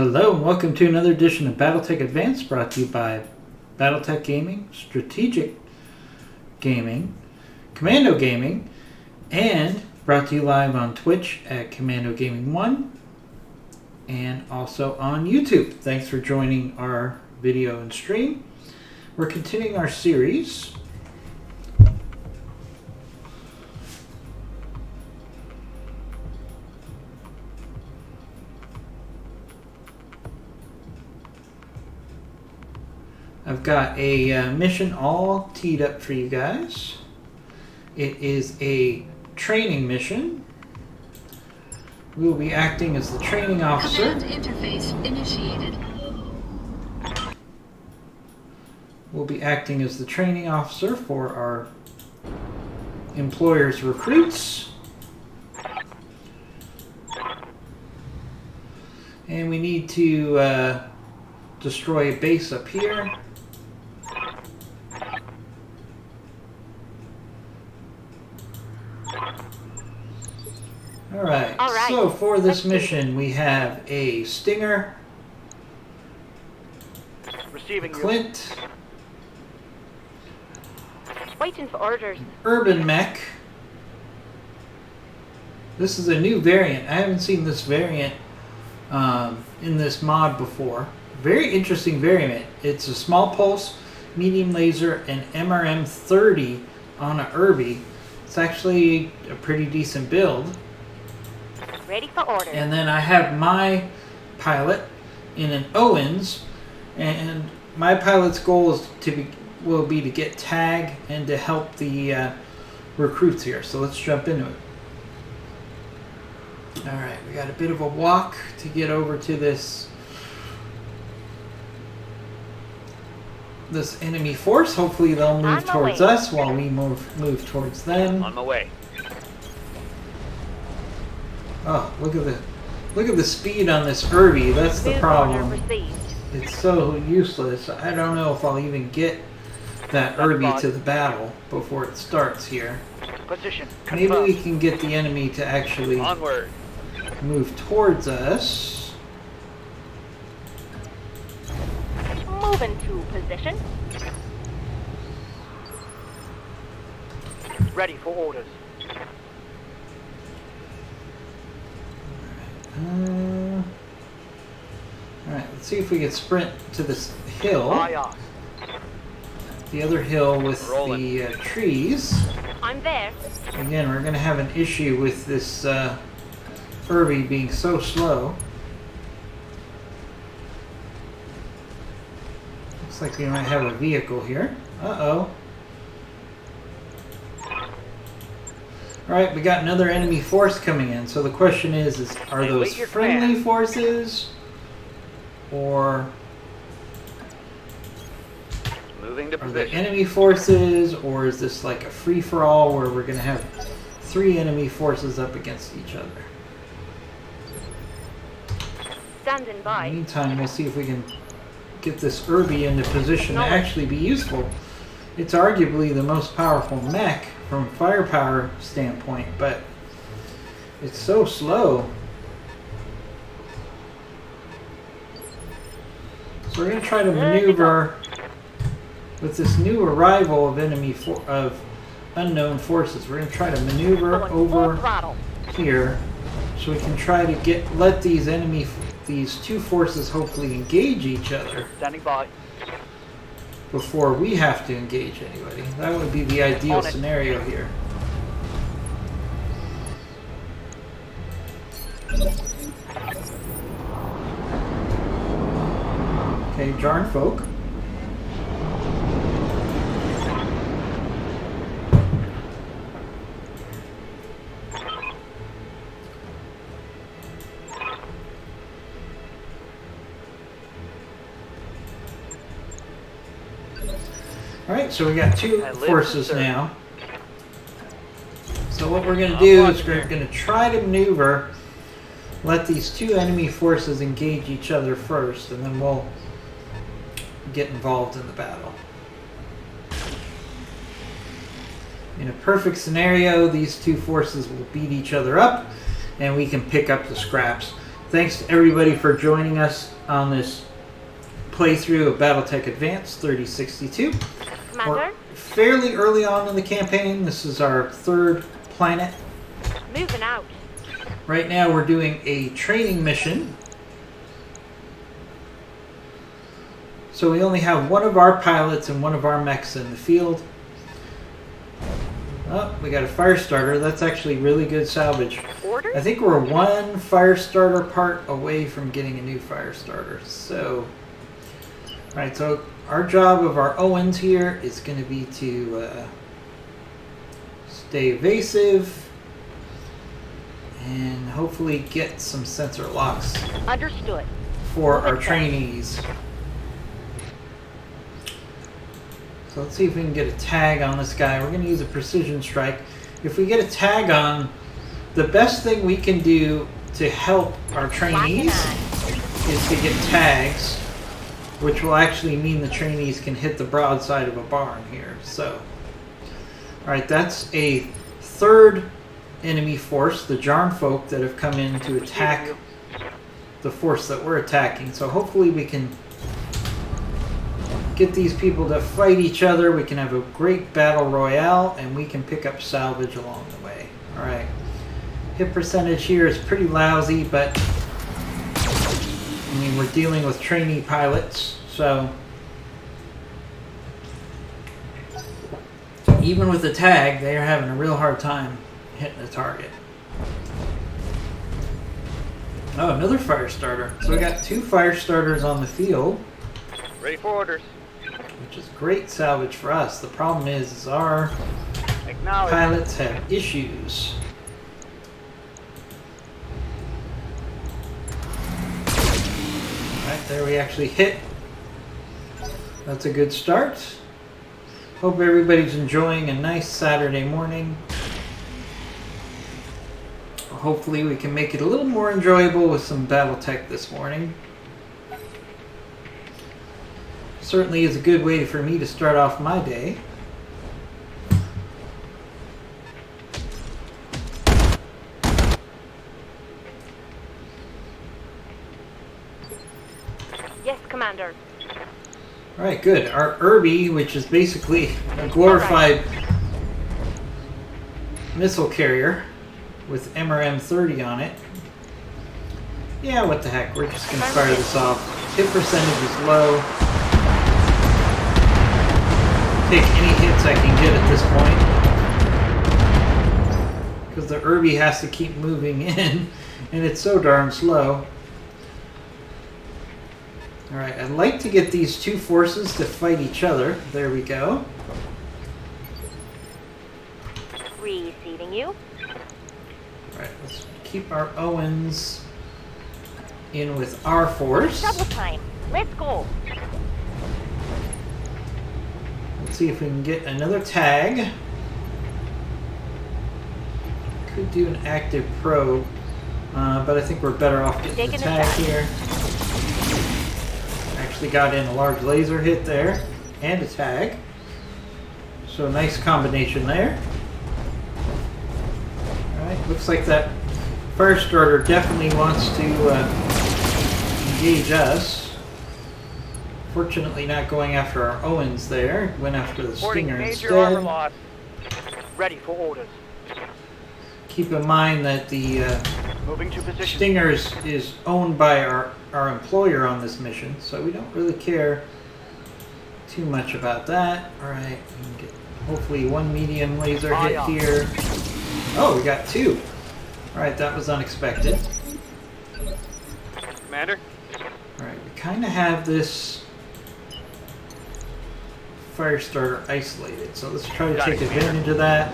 Hello and welcome to another edition of Battletech Advanced, brought to you by Battletech Gaming, Strategic Gaming, Commando Gaming, and brought to you live on Twitch at Commando Gaming 1 and also on YouTube. Thanks for joining our video and stream. We're continuing our series. I've got a mission all teed up for you guys. It is a training mission. We will be acting as the training officer. Command interface initiated. We'll be acting as the training officer for our employer's recruits. And we need to destroy a base up here. Alright, so for this mission we have a Stinger, Receiving Clint, Waiting for orders. Urban Mech. This is a new variant. I haven't seen this variant in this mod before. Very interesting variant. It's a small pulse, medium laser, and MRM 30 on a Irby. It's actually a pretty decent build. Ready for orders. And then I have my pilot in an Owens, and my pilot's goal is will be to get tag and to help the recruits here. So let's jump into it. All right, we got a bit of a walk to get over to this enemy force. Hopefully they'll move towards us while we move towards them. On my way. Oh, look at the speed on this Irby. That's the problem. Received. It's so useless. I don't know if I'll even get that Irby to the battle before it starts here. Position. Maybe Confirmed. we can get the enemy to actually Onward. move towards us. Moving to position. Ready for orders. Alright, let's see if we can sprint to this hill. Aye, aye. The other hill with Rolling. the trees. I'm there. Again, we're going to have an issue with this Irby being so slow. Looks like we might have a vehicle here. Uh-oh. Alright, we got another enemy force coming in. So the question is are Hey, those wait your friendly command. forces? Or Moving to are they position. enemy forces? Or is this like a free-for-all where we're going to have 3 enemy forces up against each other? Standing In the by. meantime, we'll see if we can get this Irby into position to actually be useful. It's arguably the most powerful mech from a firepower standpoint, but it's so slow. So we're going to try to maneuver with this new arrival of of unknown forces. We're going to try to maneuver Going full over throttle. here so we can try to let these two forces hopefully engage each other Standing by. before we have to engage anybody. That would be the ideal On it. scenario here. Okay, Jarn Folk. Alright, so we got 2 I live forces to serve. now. So what we're going to do is we're going to try to maneuver, let these 2 enemy forces engage each other first, and then we'll get involved in the battle. In a perfect scenario, these 2 forces will beat each other up, and we can pick up the scraps Thanks to everybody for joining us on this playthrough of Battletech Advanced 3062. Commander, We're fairly early on in the campaign. This is our third planet. moving out. Right now we're doing a training mission. So we only have one of our pilots and one of our mechs in the field. Oh, we got a fire starter. That's actually really good salvage. Orders? I think we're one fire starter part away from getting a new fire starter. So, alright, so our job of our Owens here is going to be to stay evasive and hopefully get some sensor locks Understood. for our trainees. So let's see if we can get a tag on this guy. We're going to use a precision strike. If we get a tag on, the best thing we can do to help our trainees is to get tags, which will actually mean the trainees can hit the broadside of a barn here. So, alright, that's a third enemy force, the Jarn folk, that have come in to attack the force that we're attacking. So hopefully we can get these people to fight each other. We can have a great battle royale, and we can pick up salvage along the way. Alright. Hit percentage here is pretty lousy, but I mean, we're dealing with trainee pilots, so even with the tag, they are having a real hard time hitting the target. Oh, another fire starter. So we got 2 fire starters on the field. Ready for orders. Which is great salvage for us. The problem is our Acknowledge. pilots have issues. Alright, there we actually hit. That's a good start. Hope everybody's enjoying a nice Saturday morning. Hopefully we can make it a little more enjoyable with some Battletech this morning. Certainly is a good way for me to start off my day. Yes, Commander. Alright, good. Our Irby, which is basically a glorified missile carrier with MRM-30 on it. Yeah, what the heck. We're just going to fire this off. Hit percentage is low. Take any hits I can get at this point, because the Irby has to keep moving in, and it's so darn slow. Alright, I'd like to get these 2 forces to fight each other. There we go. Receiving you. Alright, let's keep our Owens in with our force. Double time. Let's go. Let's see if we can get another tag. Could do an active probe, but I think we're better off getting the tag here. Actually got in a large laser hit there, and a tag. So nice combination there. Alright, looks like that fire starter definitely wants to engage us. Fortunately not going after our Owens there. Went after the Stinger Major armor instead. loss. Ready for orders. Keep in mind that the Moving to position. Stinger is owned by our employer on this mission, so we don't really care too much about that. Alright, we can get hopefully 1 medium laser hit here. Oh, we got 2. Alright, that was unexpected. Commander. Alright, we kind of have this fire starter isolated, so let's try to take advantage of that.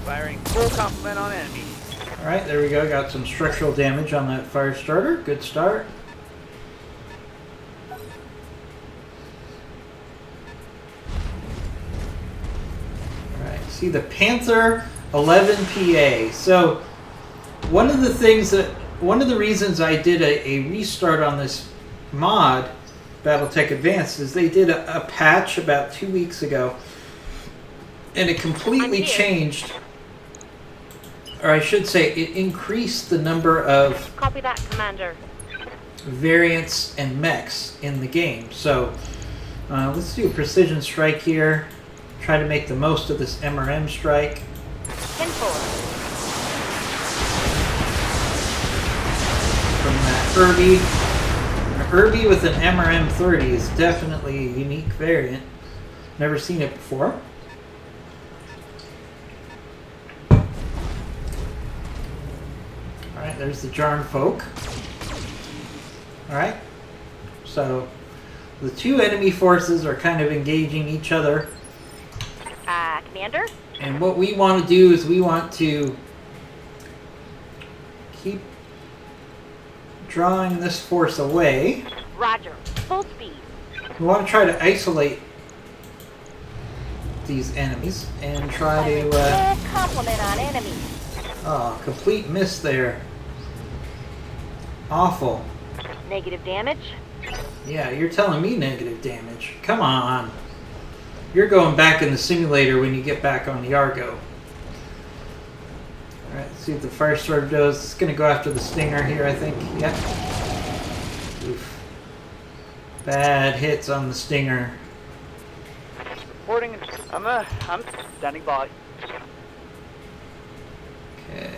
Firing full complement on enemy. Alright, there we go. Got some structural damage on that fire starter. Good start. Alright, see the Panther 11 PA. So, one of the reasons I did a restart on this mod, Battletech Advanced, is they did a patch about 2 weeks ago, and it completely changed or I should say, it increased the number of Copy that, Commander. variants and mechs in the game. So let's do a precision strike here. Try to make the most of this MRM strike. 10-4. From that Irby. An Irby with an MRM 30 is definitely a unique variant. Never seen it before. Alright, there's the Jarn folk. Alright, so the two enemy forces are kind of engaging each other. Commander? And what we want to do is we want to keep drawing this force away. Roger. Full speed. We want to try to isolate these enemies and try to... compliment on enemies. oh, complete miss there. Awful. Negative damage. Yeah, you're telling me negative damage. Come on. You're going back in the simulator when you get back on the Argo. Alright, let's see what the fire sword does. It's going to go after the Stinger here, I think. Yep. Oof. Bad hits on the Stinger. Reporting. I'm standing by. Okay.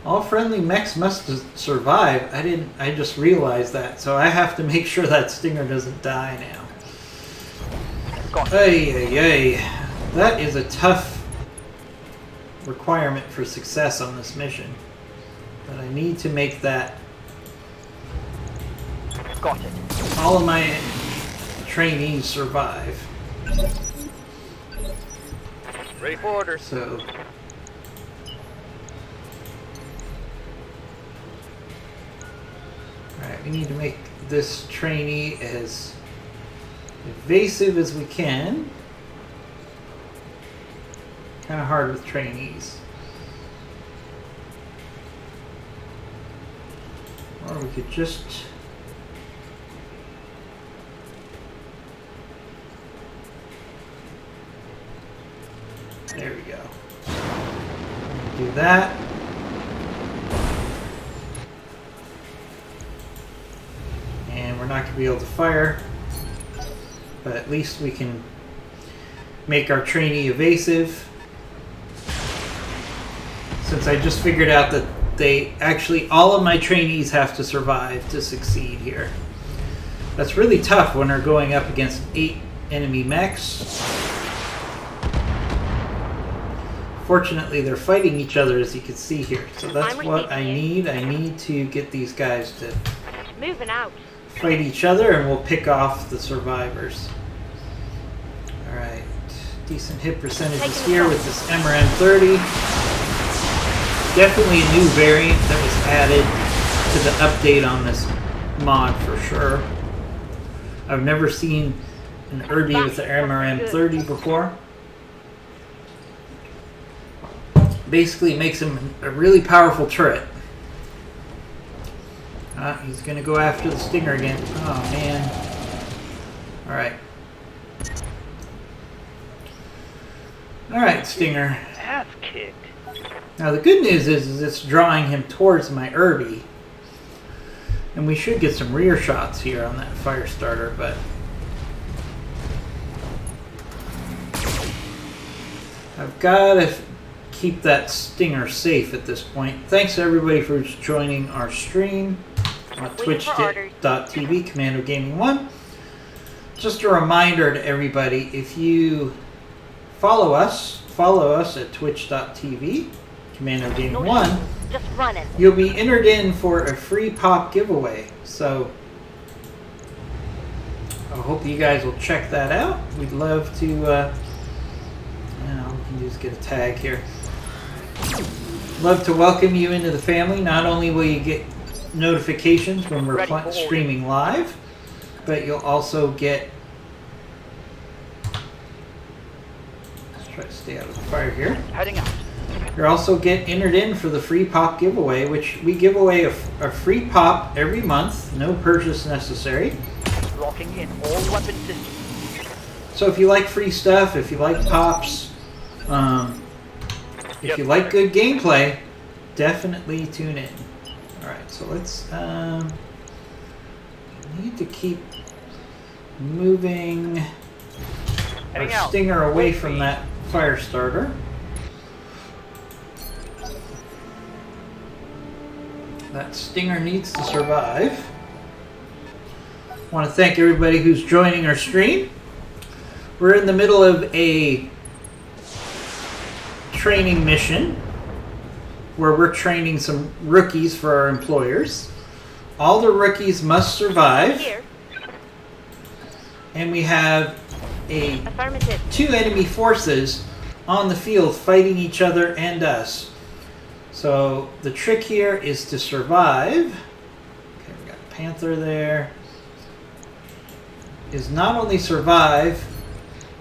All friendly mechs must survive. I just realized that, so I have to make sure that Stinger doesn't die now. Ay, ay, ay. That is a tough requirement for success on this mission. But I need to make that Got it. all of my trainees survive. Ready for orders. So alright, we need to make this trainee as evasive as we can. Kind of hard with trainees. Or we could just... there we go. Do that. And we're not going to be able to fire. But at least we can make our trainee evasive. Since I just figured out that all of my trainees have to survive to succeed here. That's really tough when they're going up against 8 enemy mechs. Fortunately, they're fighting each other, as you can see here. So that's what I need. I need to get these guys to Moving out. fight each other, and we'll pick off the survivors. Alright, decent hit percentages here with this MRM 30. Definitely a new variant that was added to the update on this mod for sure. I've never seen an Irby with the MRM 30 before. Basically makes him a really powerful turret. He's going to go after the Stinger again. Oh, man. Alright. Alright, Stinger. Ass kicked. Now, the good news is it's drawing him towards my Irby. And we should get some rear shots here on that fire starter, but... I've got to keep that Stinger safe at this point. Thanks everybody for joining our stream on twitch.tv, Commando Gaming 1. Just a reminder to everybody, if you follow us at twitch.tv, Commando Gaming 1, Just running. you'll be entered in for a free pop giveaway. So I hope you guys will check that out. We'd love to, we can just get a tag here. Love to welcome you into the family. Not only will you get notifications when we're streaming live, but you'll also get... let's try to stay out of the fire here. Heading out. You'll also get entered in for the free pop giveaway, which we give away a free pop every month, no purchase necessary. Locking in all weapon systems. So if you like free stuff, if you like pops, if Yes, you like sir. good gameplay, definitely tune in. Alright, so let's need to keep moving our Heading out. Stinger away Full from speed. that fire starter. That Stinger needs to survive. I want to thank everybody who's joining our stream. We're in the middle of a training mission where we're training some rookies for our employers. All the rookies must survive, Here. and we have Affirmative. 2 enemy forces on the field fighting each other and us. So the trick here is to survive. Okay, we got Panther there. Is not only survive,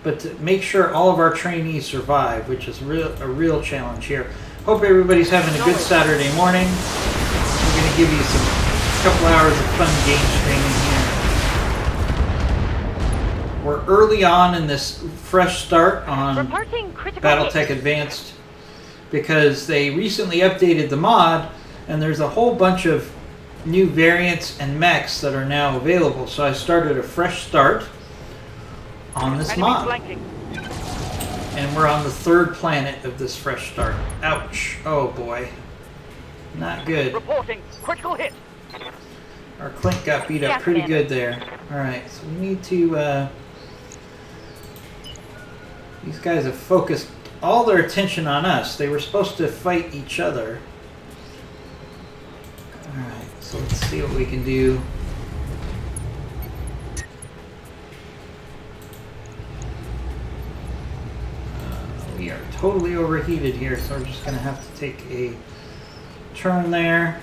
but to make sure all of our trainees survive, which is a real challenge here. Hope everybody's having a good Saturday morning. We're going to give you some couple hours of fun game streaming here. We're early on in this fresh start on Reporting critical hit. Battletech Advanced because they recently updated the mod and there's a whole bunch of new variants and mechs that are now available. So I started a fresh start on this Enemy mod. flanking. And we're on the 3rd planet of this fresh start. Ouch. Oh boy. Not good. Reporting critical hit. Our Clint got beat up Yeah, pretty Commander. good there. Alright, so we need to... these guys have focused all their attention on us. They were supposed to fight each other. Alright, so let's see what we can do. We are totally overheated here, so we're just going to have to take a turn there.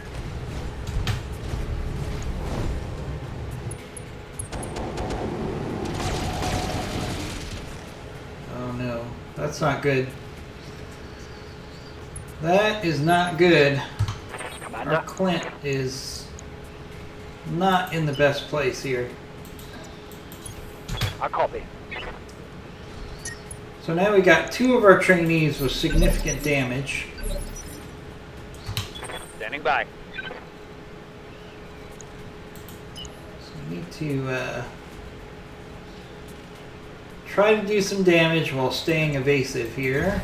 Oh no, that's not good. That is not good. Commander. Our Clint is not in the best place here. I copy. So now we got 2 of our trainees with significant damage. Standing by. So we need to try to do some damage while staying evasive here.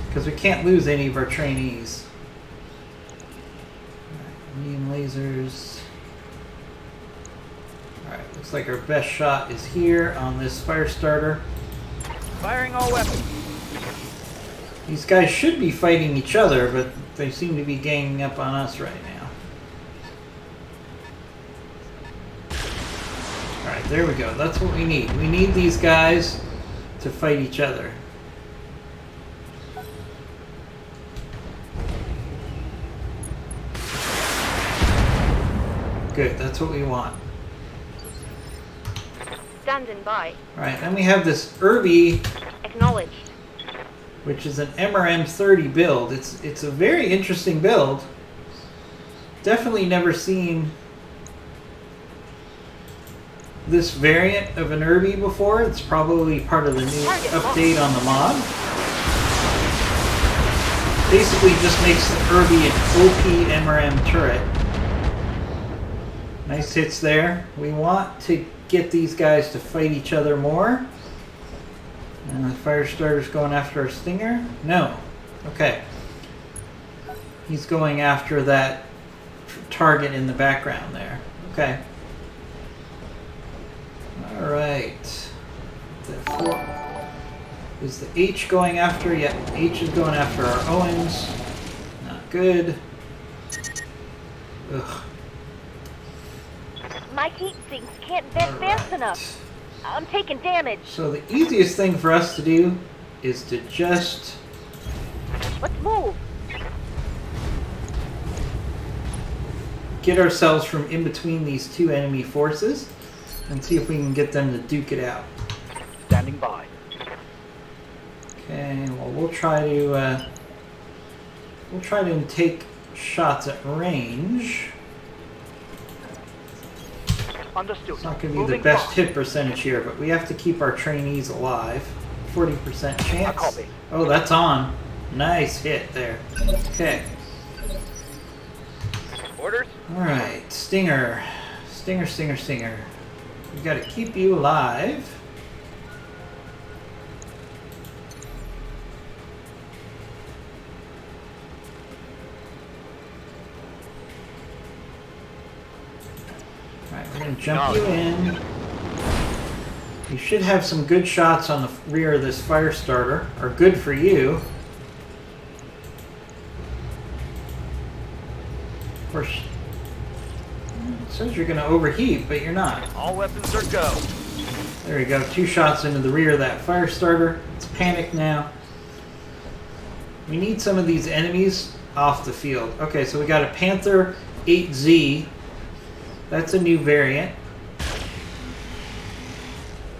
Because we can't lose any of our trainees. Alright, medium lasers. Alright, looks like our best shot is here on this fire starter. Firing all weapons. These guys should be fighting each other, but they seem to be ganging up on us right now. Alright, there we go. That's what we need. We need these guys to fight each other. Good, that's what we want. Standing by. Alright, then we have this Irby, Acknowledged. which is an MRM-30 build. It's a very interesting build. Definitely never seen this variant of an Irby before. It's probably part of the new update on the mod. Basically just makes the Irby an OP MRM turret. Nice hits there. We want to get these guys to fight each other more. And the fire starter's going after our Stinger? No. Okay. He's going after that target in the background there. Okay. Alright. Is the H going after? Yep, H is going after our Owens. Not good. Ugh. My heat sinks can't vent fast enough. I'm taking damage. So the easiest thing for us to do is to just Let's move. get ourselves from in between these 2 enemy forces and see if we can get them to duke it out. Standing by. Okay, well we'll try to take shots at range. Understood. It's not going to be Moving the best fast. hit percentage here, but we have to keep our trainees alive. 40% chance. copy. Oh, that's on. Nice hit there. Okay. Orders? Alright, Stinger. Stinger, Stinger, Stinger. We gotta keep you alive. Alright, we're gonna jump you in. You should have some good shots on the rear of this fire starter, or good for you. Of course, it says you're going to overheat, but you're not. All weapons are go. There you go, 2 shots into the rear of that fire starter. It's panicked now. We need some of these enemies off the field. Okay, so we got a Panther 8Z. That's a new variant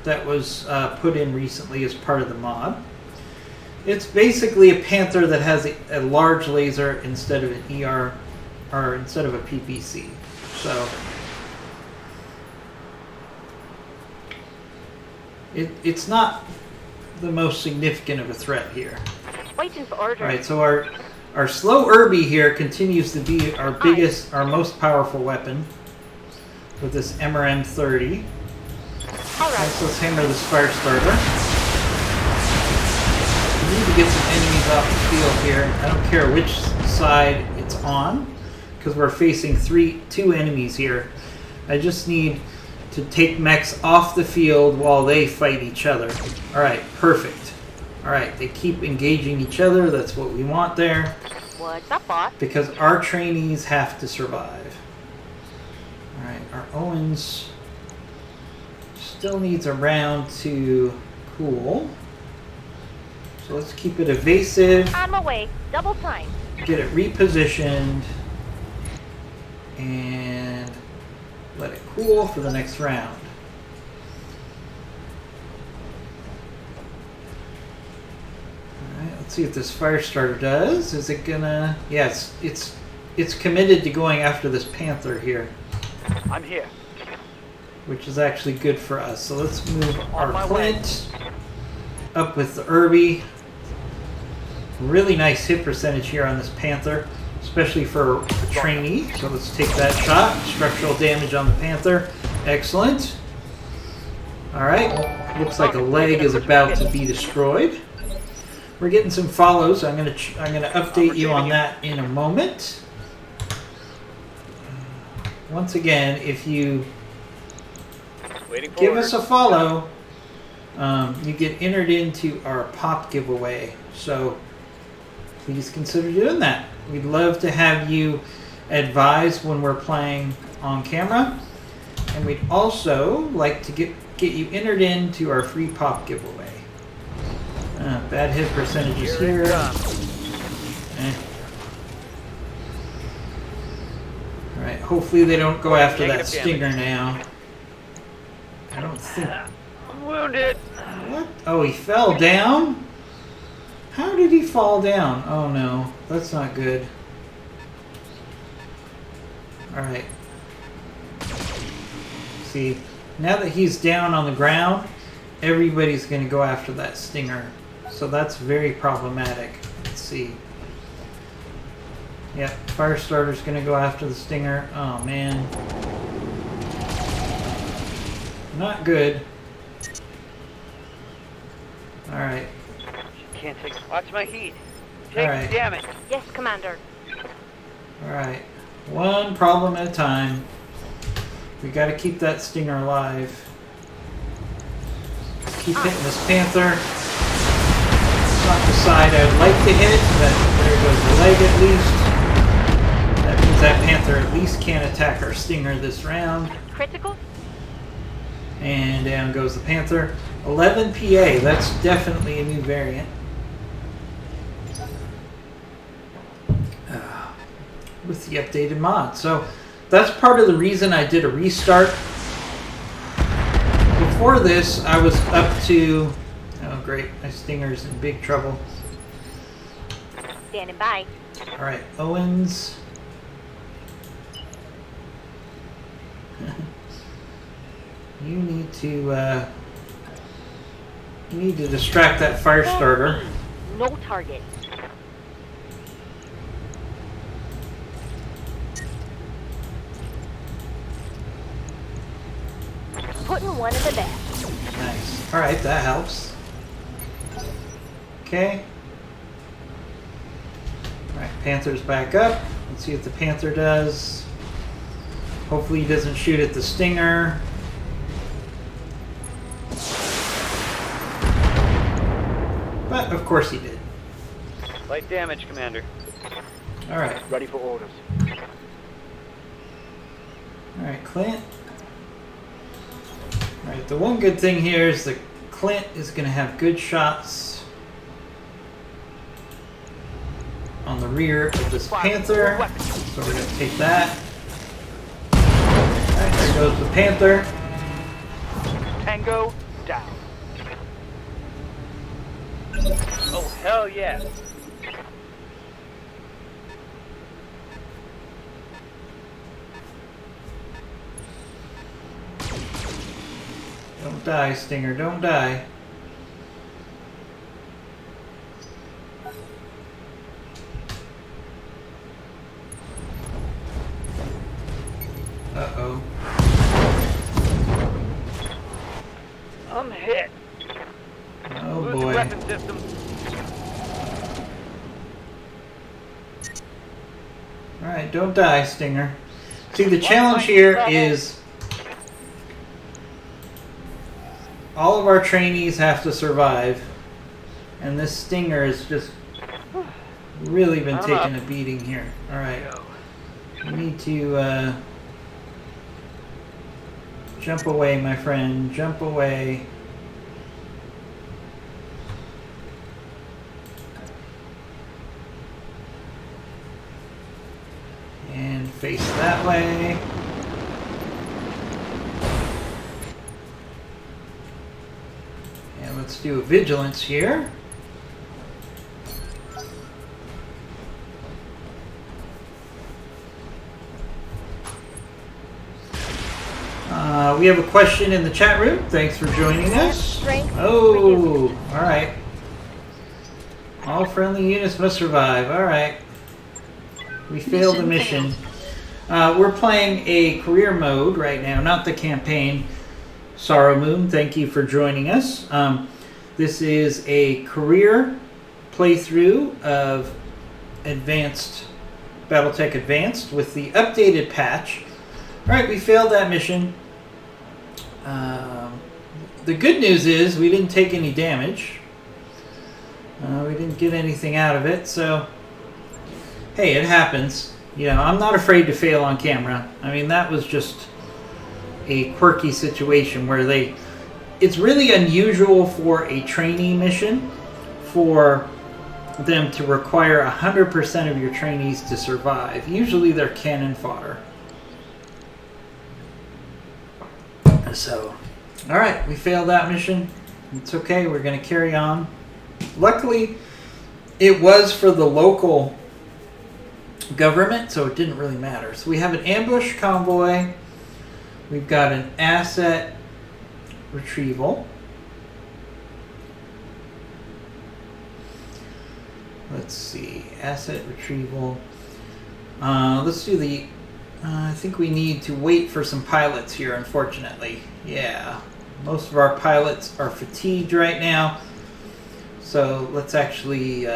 that was put in recently as part of the mod. It's basically a Panther that has a large laser instead of an ER, or instead of a PPC. So it's not the most significant of a threat here. Waiting for orders. Alright, so our slow Irby here continues to be our biggest, our most powerful weapon with this MRM 30. Alright. So let's hammer this fire starter. We need to get some enemies off the field here. I don't care which side it's on, because we're facing 2 enemies here. I just need to take mechs off the field while they fight each other. Alright, perfect. Alright, they keep engaging each other. That's what we want there. What's up, boss? Because our trainees have to survive. Alright, our Owens still needs a round to cool. So let's keep it evasive. On my way. Double time. Get it repositioned. And let it cool for the next round. Alright, let's see what this fire starter does. Is it gonna... Yes, it's committed to going after this Panther here, I'm here. which is actually good for us. So let's move our my way. Clint up with the Irby. Really nice hit percentage here on this Panther, especially for a trainee. So let's take that shot. Structural damage on the Panther. Excellent. Alright, looks like a leg is about to be destroyed. We're getting some follows. I'm gonna update you on that in a moment. Once again, if you Waiting for give orders. us a follow, you get entered into our pop giveaway. So please consider doing that. We'd love to have you advise when we're playing on camera, and we'd also like to get you entered into our free pop giveaway. Bad hit percentages Here it here. comes. Alright, hopefully they don't go after that Negative Stinger now. I don't think... I'm wounded. What? Oh, he fell down? How did he fall down? Oh no, that's not good. Alright. See, now that he's down on the ground, everybody's going to go after that Stinger. So that's very problematic. Let's see. Yep, Firestarter's going to go after the Stinger. Oh man. Not good. Alright. Can't take. Watch my heat. Take Alright. damage. Yes, Commander. Alright. One problem at a time. We gotta keep that Stinger alive. Keep hitting this Panther. It's not the side I would like to hit, but there goes the leg at least. That means that Panther at least can't attack our Stinger this round. Critical? And down goes the Panther. 11 PA, that's definitely a new variant. With the updated mod. So that's part of the reason I did a restart. Before this, I was up to... Oh great, my Stinger's in big trouble. Standing by. Alright, Owens. You need to distract that fire starter. No target. putting one in the bag. Nice. Alright, that helps. Okay. Alright, Panther's back up. Let's see what the Panther does. Hopefully he doesn't shoot at the Stinger. But, of course he did. Light damage, Commander. Alright. Ready for orders. Alright, Clint. Alright, the one good thing here is that Clint is going to have good shots on the rear of this Panther. So we're going to take that. Alright, there goes the Panther. Tango down. Oh, hell yeah. Don't die, Stinger, don't die. Uh-oh. I'm hit. Oh Lose boy. weapon system. Alright, don't die, Stinger. See, the challenge here is all of our trainees have to survive, and this Stinger has just really been taking a beating here. Alright. We need to jump away, my friend. Jump away. And face that way. And let's do a vigilance here. We have a question in the chat room. Thanks for joining us. Oh, all right. All friendly units must survive. All right. We failed the mission. We're playing a career mode right now, not the campaign. Sorrow Moon, thank you for joining us. This is a career playthrough of Battletech Advanced with the updated patch. All right, we failed that mission. The good news is we didn't take any damage. We didn't get anything out of it, so hey, it happens. You know, I'm not afraid to fail on camera. I mean, that was just a quirky situation where it's really unusual for a trainee mission for them to require 100% of your trainees to survive. Usually they're cannon fodder. So, alright, we failed that mission. It's okay, we're going to carry on. Luckily, it was for the local government, so it didn't really matter. So we have an ambush convoy. We've got an asset retrieval. Let's see, asset retrieval. Let's do the... I think we need to wait for some pilots here, unfortunately. Yeah, most of our pilots are fatigued right now. So let's actually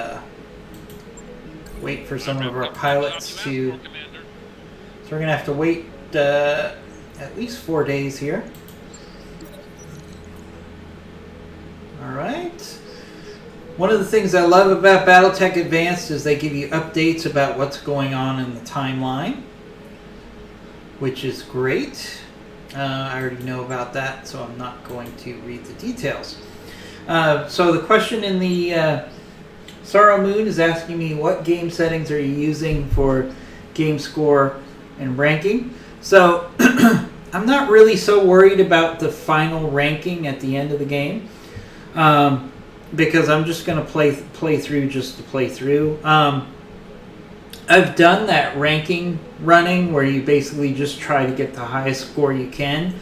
wait for some of our pilots to... So we're going to have to wait at least 4 days here. Alright. One of the things I love about Battletech Advanced is they give you updates about what's going on in the timeline, which is great. I already know about that, so I'm not going to read the details. So the question in the Sorrow Moon is asking me what game settings are you using for game score and ranking. So I'm not really so worried about the final ranking at the end of the game, because I'm just going to play through just to play through. I've done that ranking running where you basically just try to get the highest score you can.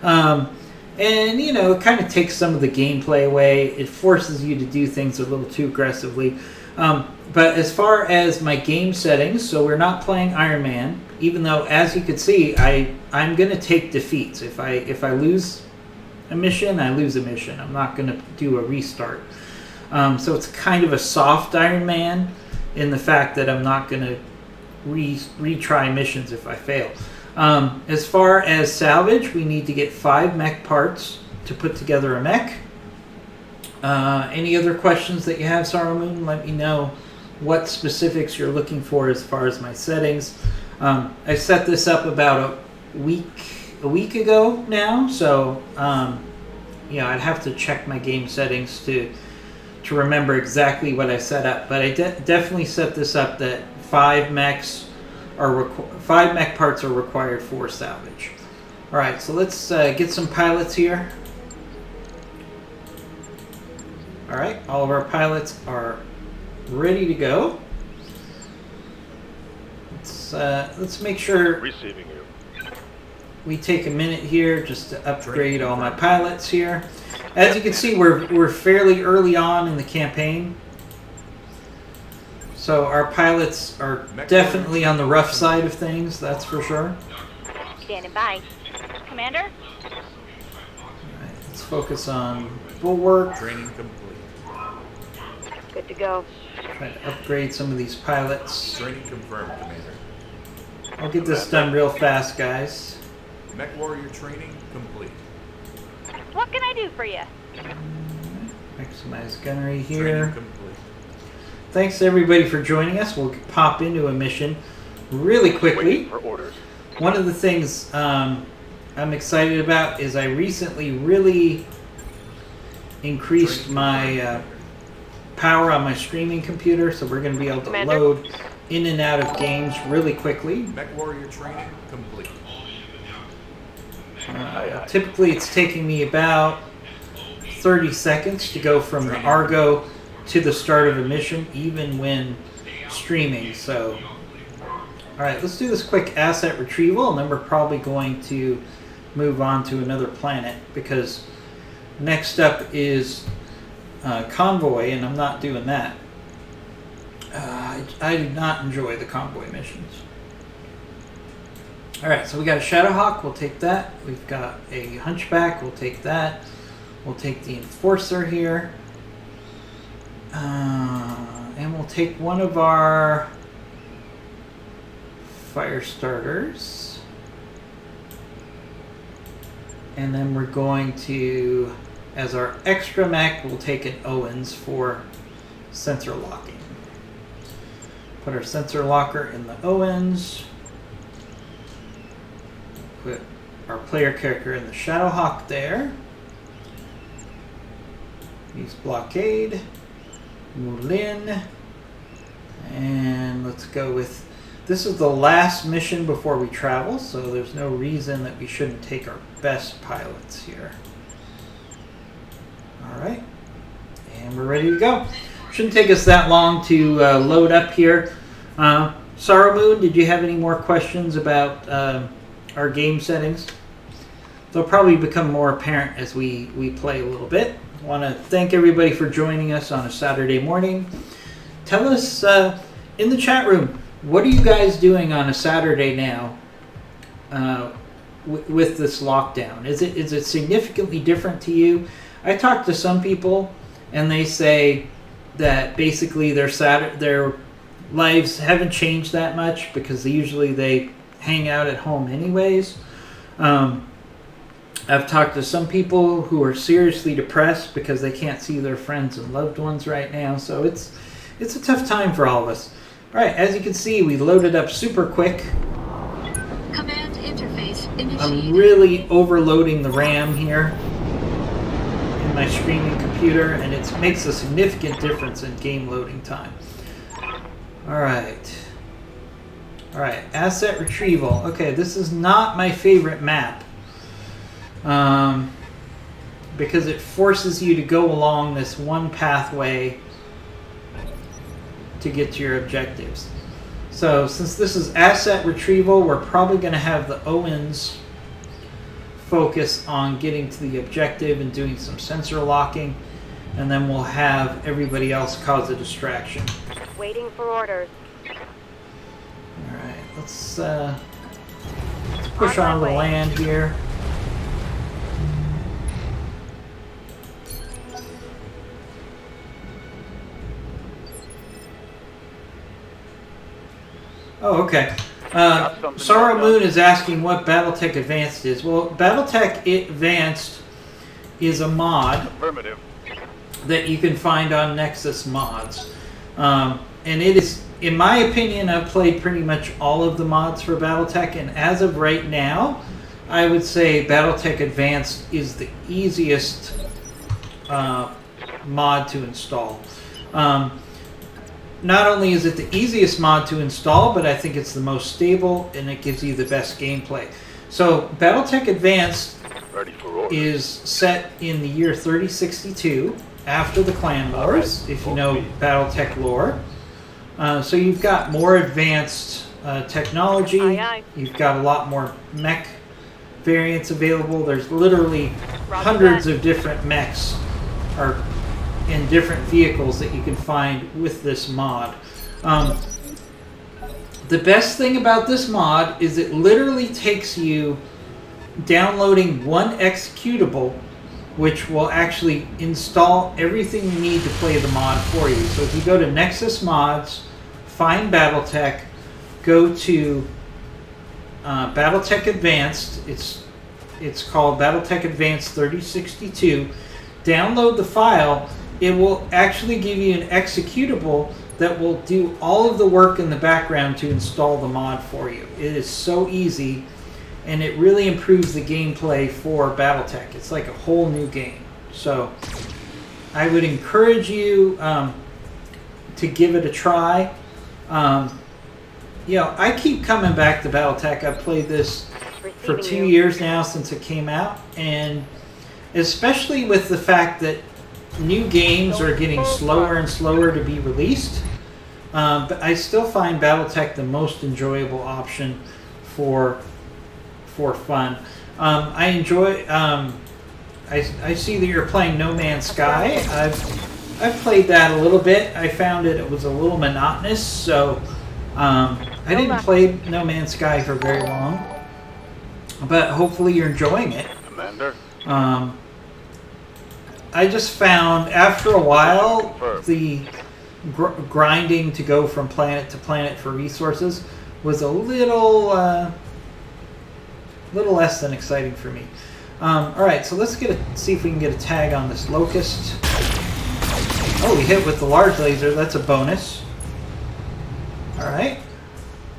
And, you know, it kind of takes some of the gameplay away. It forces you to do things a little too aggressively. But as far as my game settings, so we're not playing Iron Man, even though, as you can see, I'm going to take defeats. If I lose a mission, I lose a mission. I'm not going to do a restart. So it's kind of a soft Iron Man in the fact that I'm not going to retry missions if I fail. As far as salvage, we need to get 5 mech parts to put together a mech. Any other questions that you have, Saruman? Let me know what specifics you're looking for as far as my settings. I set this up about a week ago now, so I'd have to check my game settings to remember exactly what I set up. But I definitely set this up that 5 mech parts are required for salvage. All right, so let's get some pilots here. All right, all of our pilots are ready to go. Let's make sure Receiving you. we take a minute here just to upgrade all my pilots here. As you can see, we're fairly early on in the campaign, so our pilots are definitely on the rough side of things. That's for sure. Standing by. Commander? All right, let's focus on bulwark. Training complete. Good to go. Try to upgrade some of these pilots. Training confirmed, Commander. I'll get this done real fast, guys. Mech warrior training complete. What can I do for you? Maximize gunnery Training here. complete. Thanks to everybody for joining us. We'll pop into a mission really quickly. Waiting for orders. One of the things I'm excited about is I recently really increased my power on my streaming computer, so we're going to be able to Commander? load in and out of games really quickly. Mech warrior training complete. Typically it's taking me about 30 seconds to go from the Argo to the start of a mission, even when streaming. So, alright, let's do this quick asset retrieval, and then we're probably going to move on to another planet, because next up is convoy, and I'm not doing that. I do not enjoy the convoy missions. Alright, so we got a Shadowhawk, we'll take that. We've got a Hunchback, we'll take that. We'll take the Enforcer here. And we'll take one of our fire starters. And then we're going to, as our extra mech, we'll take an Owens for sensor locking. Put our sensor locker in the Owens. Put our player character in the Shadowhawk there. Use Blockade. Moulin. And let's go with, this is the last mission before we travel, so there's no reason that we shouldn't take our best pilots here. Alright. And we're ready to go. Shouldn't take us that long to load up here. Sarumoon, did you have any more questions about our game settings? They'll probably become more apparent as we play a little bit. I want to thank everybody for joining us on a Saturday morning. Tell us in the chat room, what are you guys doing on a Saturday now with this lockdown? Is it significantly different to you? I talked to some people, and they say that basically their lives haven't changed that much, because usually they hang out at home anyways. I've talked to some people who are seriously depressed because they can't see their friends and loved ones right now. So it's a tough time for all of us. All right, as you can see, we loaded up super quick. Command interface initiated. I'm really overloading the RAM here in my streaming computer, and it makes a significant difference in game loading time. All right, asset retrieval. Okay, this is not my favorite map. Because it forces you to go along this one pathway to get to your objectives. So since this is asset retrieval, we're probably going to have the Owens focus on getting to the objective and doing some sensor locking, and then we'll have everybody else cause a distraction. Waiting for orders. Alright, let's push on the land here. Oh, okay. Got something Sorrow going Moon on. is asking what Battletech Advanced is. Well, Battletech Advanced is a mod Affirmative. that you can find on Nexus Mods. And it is, in my opinion, I've played pretty much all of the mods for Battletech, and as of right now, I would say Battletech Advanced is the easiest mod to install. Not only is it the easiest mod to install, but I think it's the most stable and it gives you the best gameplay. So Battletech Advanced Ready for orders. is set in the year 3062 after the Clan Wars, if you know Battletech lore. So you've got more advanced technology. Aye, aye. You've got a lot more mech variants available. There's literally Roger hundreds that. of different mechs or in different vehicles that you can find with this mod. The best thing about this mod is it literally takes you downloading one executable, which will actually install everything you need to play the mod for you. So if you go to Nexus Mods, find Battletech, go to Battletech Advanced, it's called Battletech Advanced 3062, download the file. It will actually give you an executable that will do all of the work in the background to install the mod for you. It is so easy, and it really improves the gameplay for Battletech. It's like a whole new game. So I would encourage you to give it a try. You know, I keep coming back to Battletech. I've played this for Receiving 2 you. years now since it came out, and especially with the fact that new games are getting slower and slower to be released, but I still find Battletech the most enjoyable option for fun. I enjoy. I see that you're playing No Man's Sky. I've played that a little bit. I found it was a little monotonous, so I didn't play No Man's Sky for very long. But hopefully you're enjoying it. Commander. I just found after a while Confirmed. the grinding to go from planet to planet for resources was a little less than exciting for me. All right, so let's see if we can get a tag on this locust. Oh, we hit with the large laser. That's a bonus. All right,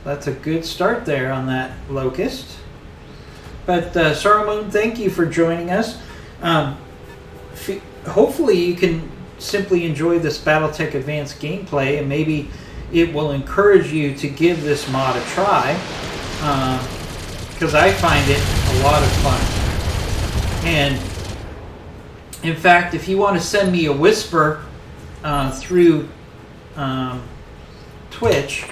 that's a good start there on that locust. But Sorrow Moon, thank you for joining us. Hopefully you can simply enjoy this Battletech Advanced gameplay, and maybe it will encourage you to give this mod a try, because I find it a lot of fun. And in fact, if you want to send me a whisper through Twitch,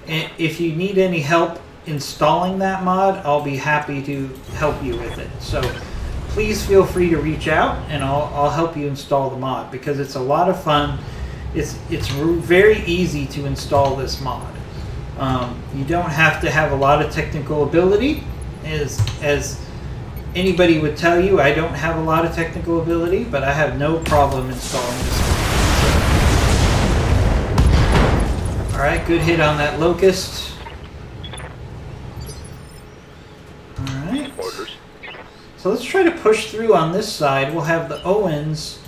if you need any help installing that mod, I'll be happy to help you with it. So please feel free to reach out, and I'll help you install the mod, because it's a lot of fun. It's very easy to install this mod. You don't have to have a lot of technical ability. As anybody would tell you, I don't have a lot of technical ability, but I have no problem installing this mod. All right, good hit on that locust. All right. Orders. So let's try to push through on this side. We'll have the Owens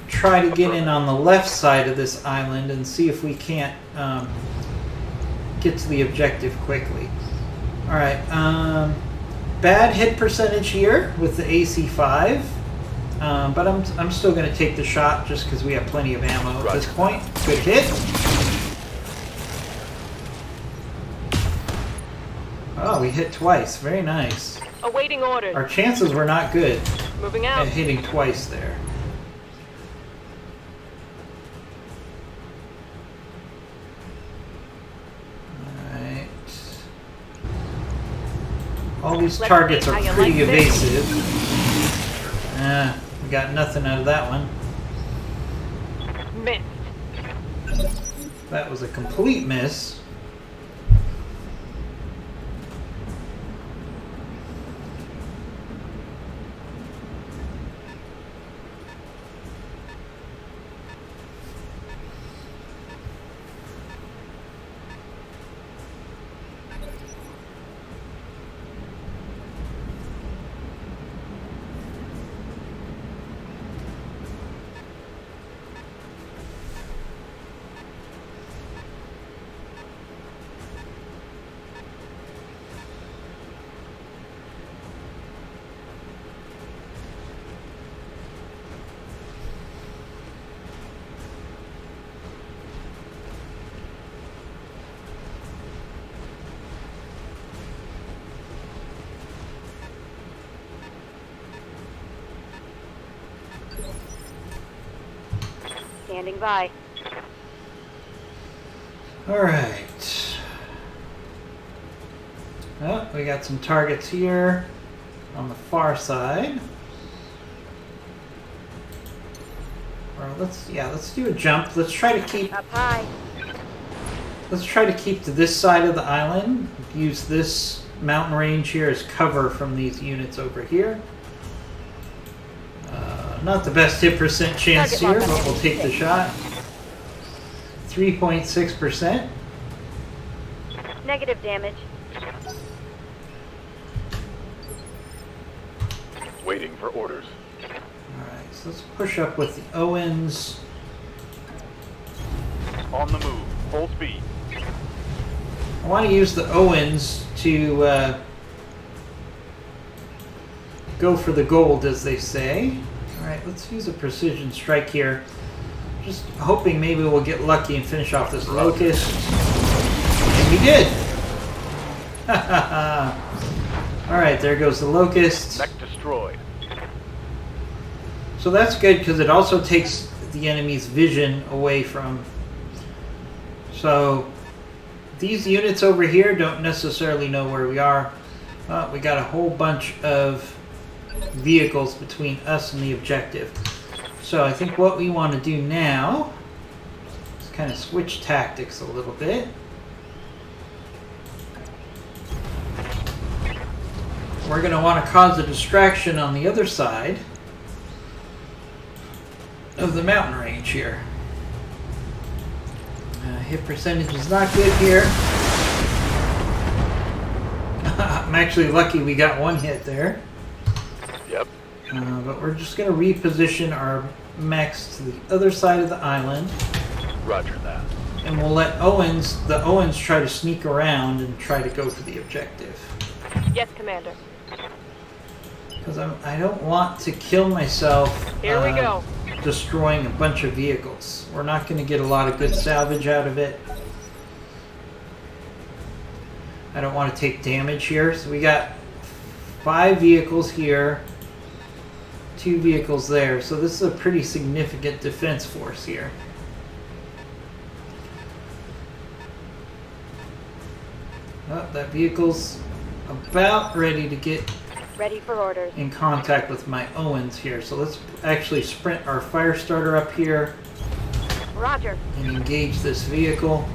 try to get in on the left side of this island and see if we can't get to the objective quickly. All right. Bad hit percentage here with the AC-5, but I'm still going to take the shot just because we have plenty of ammo at this point. Good hit. Oh, we hit twice. Very nice. Awaiting orders. Our chances were not good Moving at out. hitting twice there. Alright. All these Let's targets see are how you pretty like this. evasive. We got nothing out of that one. Missed. That was a complete miss. Standing by. Alright. Oh, we got some targets here on the far side. Or let's do a jump. Let's try to keep Up high. to this side of the island. Use this mountain range here as cover from these units over here. Not the best hit percent chance here, but we'll take the shot. 3.6%. Negative damage. Waiting for orders. Alright, so let's push up with the Owens. On the move. Full speed. I want to use the Owens to go for the gold, as they say. Alright, let's use a precision strike here. Just hoping maybe we'll get lucky and finish off this locust. And we did! Alright, there goes the locust. Mech destroyed. So that's good because it also takes the enemy's vision away from. So these units over here don't necessarily know where we are. We got a whole bunch of vehicles between us and the objective. So I think what we want to do now is kind of switch tactics a little bit. We're going to want to cause a distraction on the other side of the mountain range here. Hit percentage is not good here. I'm actually lucky we got one hit there. Yep. But we're just going to reposition our mechs to the other side of the island. Roger that. And we'll let the Owens try to sneak around and try to go for the objective. Yes, Commander. Because I don't want to kill myself Here we go. destroying a bunch of vehicles. We're not going to get a lot of good salvage out of it. I don't want to take damage here. So we got 5 vehicles here, 2 vehicles there. So this is a pretty significant defense force here. Oh, that vehicle's about ready to get Ready for orders. in contact with my Owens here. So let's actually sprint our fire starter up here Roger. and engage this vehicle.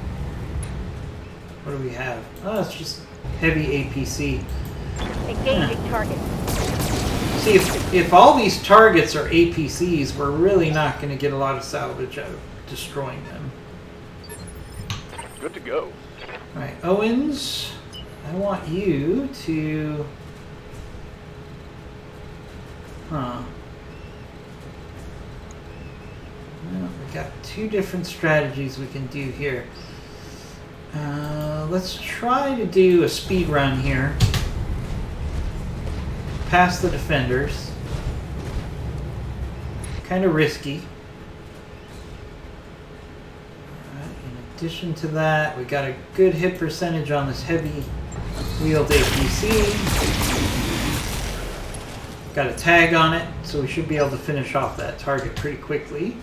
What do we have? Oh, it's just heavy APC. Engaging target. See, if all these targets are APCs, we're really not going to get a lot of salvage out of destroying them. Good to go. Alright, Owens, I want you to... Well, we got 2 different strategies we can do here. Let's try to do a speed run here. Past the defenders. Kind of risky. Alright, in addition to that, we got a good hit percentage on this heavy wheeled APC. Got a tag on it, so we should be able to finish off that target pretty quickly.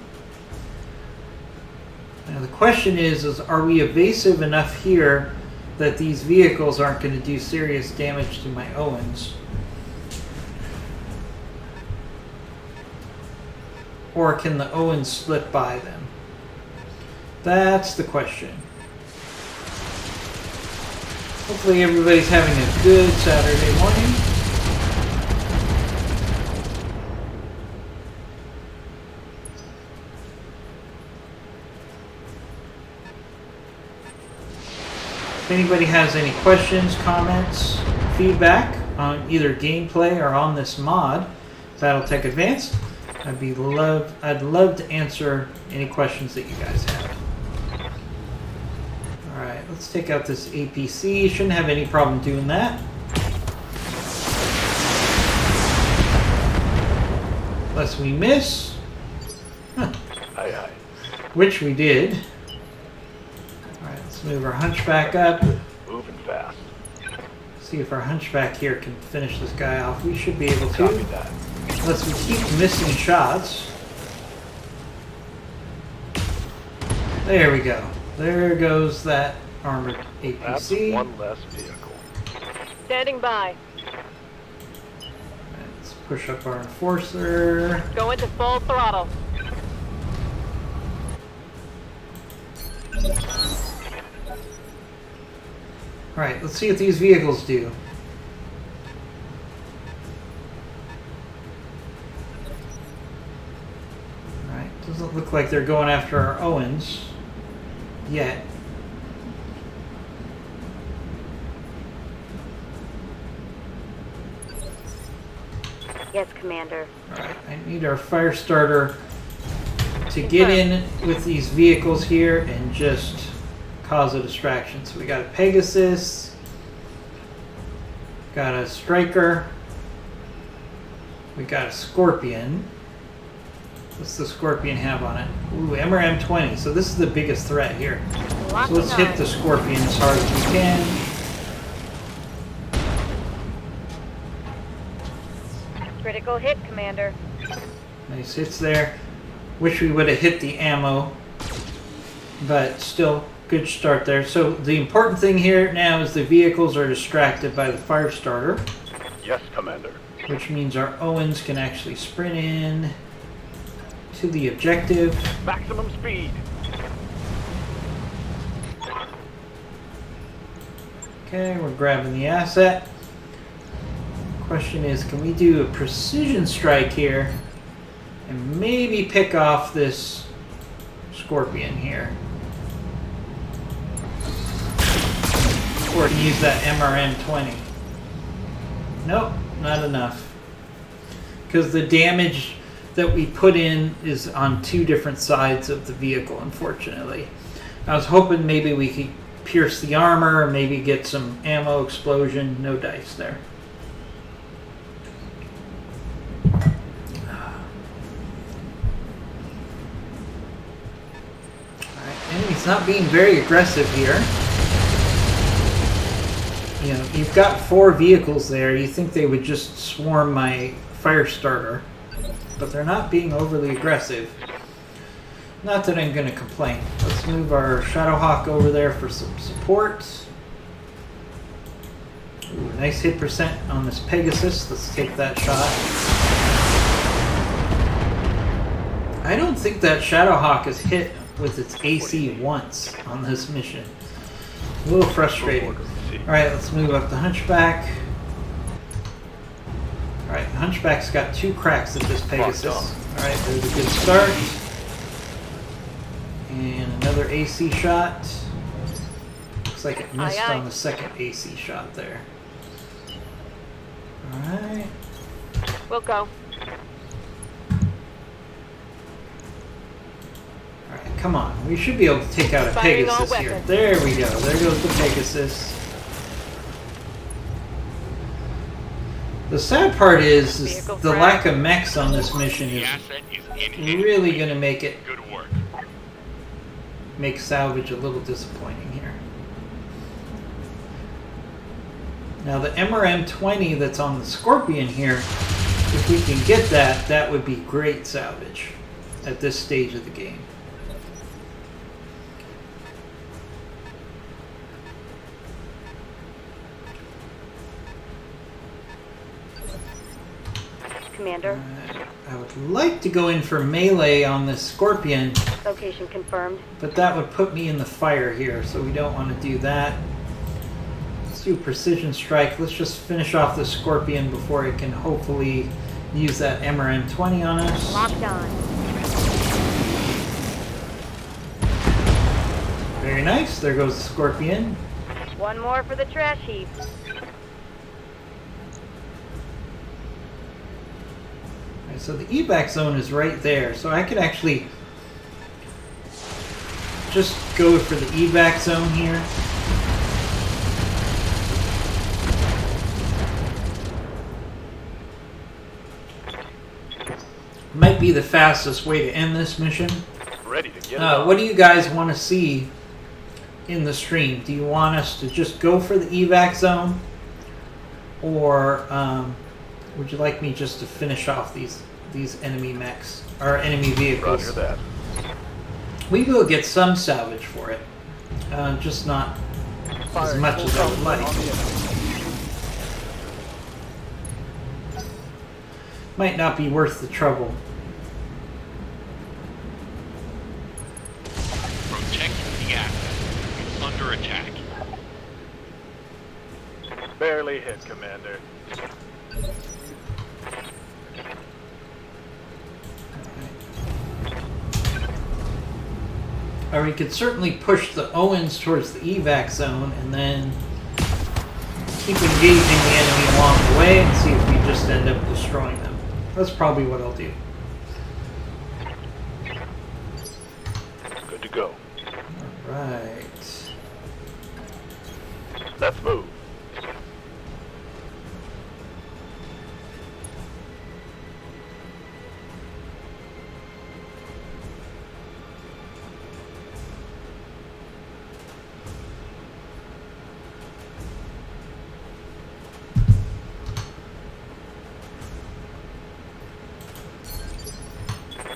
Now the question is are we evasive enough here that these vehicles aren't going to do serious damage to my Owens? Or can the Owens slip by them? That's the question. Hopefully everybody's having a good Saturday morning. If anybody has any questions, comments, feedback on either gameplay or on this mod, Battletech Advanced, I'd love to answer any questions that you guys have. Alright, let's take out this APC. Shouldn't have any problem doing that. Unless we miss. Aye, aye. Which we did. Move our hunchback up. Moving fast. See if our hunchback here can finish this guy off. We should be able Copy to. that. Unless we keep missing shots. There we go. There goes that armored That's APC. one less vehicle. Standing by. Let's push up our enforcer. Go into full throttle. Alright, let's see what these vehicles do. Alright, doesn't look like they're going after our Owens yet. Yes, Commander. Alright, I need our fire starter to get in with these vehicles here and just cause a distraction. So we got a Pegasus, got a Striker, we got a Scorpion. What's the Scorpion have on it? Ooh, MRM-20. So this is the biggest threat here. So let's hit the Scorpion as hard as we can. Critical hit, Commander. Nice hits there. Wish we would have hit the ammo, but still good start there. So the important thing here now is the vehicles are distracted by the fire starter, Yes, Commander. which means our Owens can actually sprint in to the objective. Maximum speed. Okay, we're grabbing the asset. Question is, can we do a precision strike here and maybe pick off this Scorpion here? Or use that MRM-20? Nope, not enough. Because the damage that we put in is on two different sides of the vehicle, unfortunately. I was hoping maybe we could pierce the armor, maybe get some ammo explosion. No dice there. Enemy's not being very aggressive here. You know, you've got 4 vehicles there. You think they would just swarm my fire starter, but they're not being overly aggressive. Not that I'm going to complain. Let's move our Shadowhawk over there for some support. Ooh, nice hit percent on this Pegasus. Let's take that shot. I don't think that Shadowhawk is hit with its AC once on this mission. A little frustrating. Alright, let's move up the Hunchback. Alright, the Hunchback's got 2 cracks at this Pegasus. Alright, there's a good start. And another AC shot. Looks like it missed on the second AC shot there. Alright. We'll go. Alright, come on. We should be able to take out a Firing all Pegasus here. weapons. There we go. There goes the Pegasus. The sad part is Vehicle the frag. lack of mechs on this mission The is asset is in really going to make it Good work. make salvage a little disappointing here. Now the MRM-20 that's on the Scorpion here, if we can get that, that would be great salvage at this stage of the game. Commander. I would like to go in for melee on this Scorpion, Location confirmed. but that would put me in the fire here, so we don't want to do that. Let's do precision strike. Let's just finish off the Scorpion before it can hopefully use that MRM-20 on us. Locked on. Very nice. There goes the Scorpion. One more for the trash heap. Alright, so the evac zone is right there, so I could actually just go for the evac zone here. Might be the fastest way to end this mission. Ready to get it on. What do you guys want to see in the stream? Do you want us to just go for the evac zone, or would you like me just to finish off these enemy mechs or enemy vehicles? Roger that. We will get some salvage for it, just not as much as I would like. Might not be worth the trouble. Protect the asset. It's under attack. Barely hit, Commander. Or we could certainly push the Owens towards the evac zone and then keep engaging the enemy along the way and see if we just end up destroying them. That's probably what I'll do. Good to go. Alright. Let's move.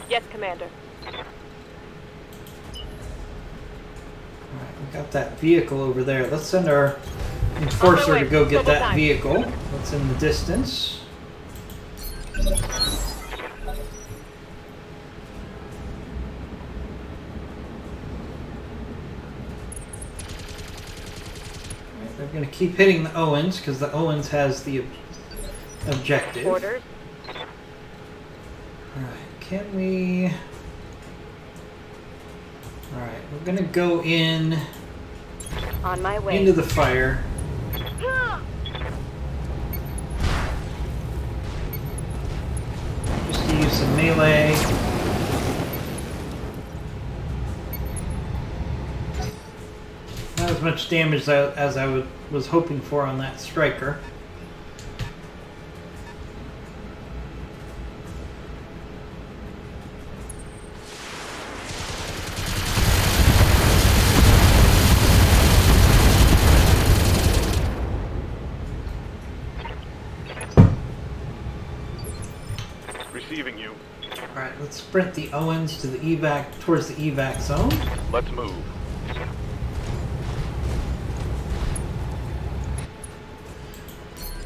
Yes, Commander. Alright, we got that vehicle over there. Let's send our enforcer to go get that vehicle. That's in the distance. They're going to keep hitting the Owens because the Owens has the objective. Orders. Alright, can we... Alright, we're going to go in On my way. into the fire. Just to use some melee. Not as much damage as I was hoping for on that striker. Receiving you. Alright, let's sprint the Owens to the evac, towards the evac zone. Let's move.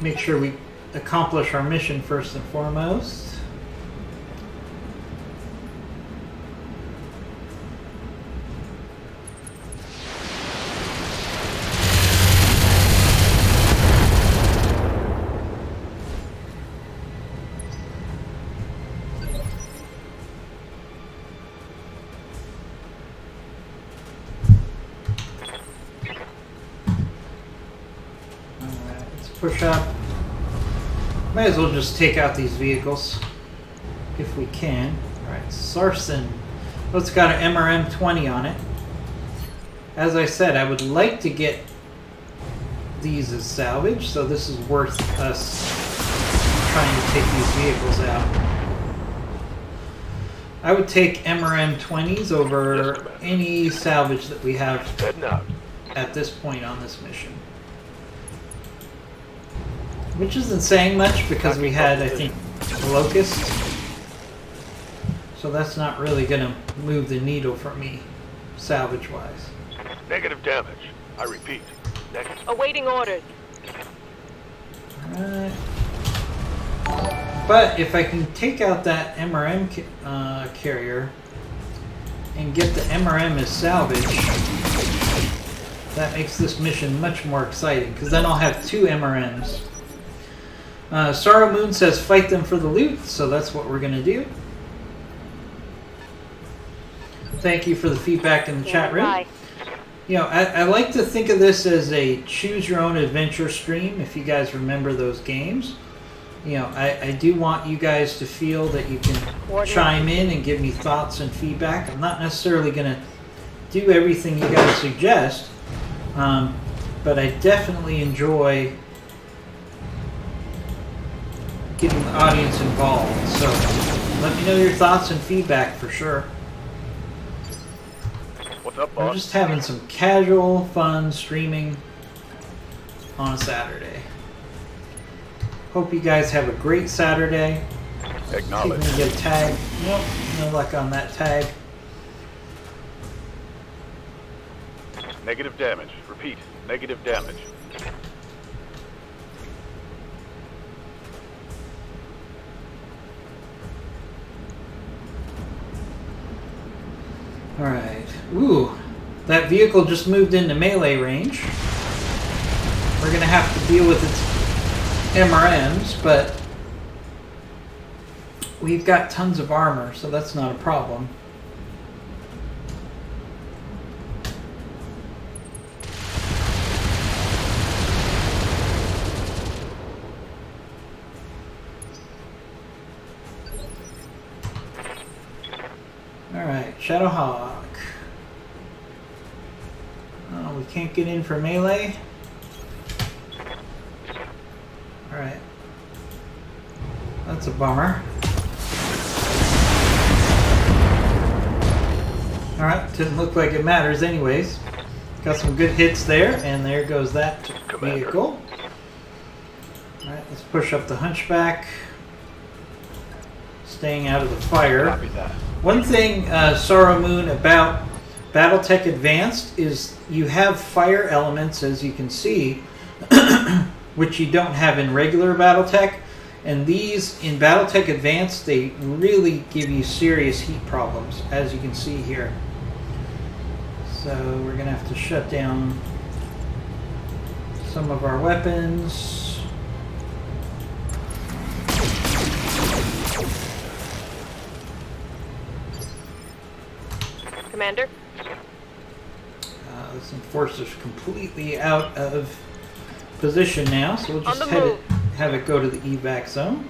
Make sure we accomplish our mission first and foremost. Alright, let's push up. Might as well just take out these vehicles if we can. Alright, Sarsen. Oh, it's got an MRM-20 on it. As I said, I would like to get these as salvage, so this is worth us trying to take these vehicles out. I would take MRM-20s over any salvage that we have Heading out. at this point on this mission. Which isn't saying much because we had, I think, a Locust. So that's not really going to move the needle for me, salvage-wise. Negative damage. I repeat. Negative. Awaiting orders. Alright. But if I can take out that MRM carrier and get the MRM as salvage, that makes this mission much more exciting, because then I'll have 2 MRMs. Sorrow Moon says fight them for the loot, so that's what we're going to do. Thank you for the feedback in the chat room. Bye. You know, I like to think of this as a choose-your-own-adventure stream, if you guys remember those games. You know, I do want you guys to feel that you can chime in and give me thoughts and feedback. I'm not necessarily going to do everything you guys suggest, but I definitely enjoy getting the audience involved. So let me know your thoughts and feedback for sure. What's up, I'm boss? just having some casual, fun streaming on a Saturday. Hope you guys have a great Saturday. See if we Acknowledge. can get a tag. Nope, no luck on that tag. Negative damage. Repeat. Negative damage. Alright. Ooh. That vehicle just moved into melee range. We're going to have to deal with its MRMs, but we've got tons of armor, so that's not a problem. Alright, Shadowhawk. Oh, we can't get in for melee. Alright. That's a bummer. Alright, didn't look like it matters anyways. Got some good hits there, and there goes that vehicle. Alright, let's push up the Hunchback. Staying out of the fire. Copy that. One thing, Sorrow Moon, about Battletech Advanced is you have fire elements, as you can see, which you don't have in regular Battletech. And these, in Battletech Advanced, they really give you serious heat problems, as you can see here. So we're going to have to shut down some of our weapons. Commander? This Enforcer's completely out of position now, so we'll just On the move. have it go to the evac zone.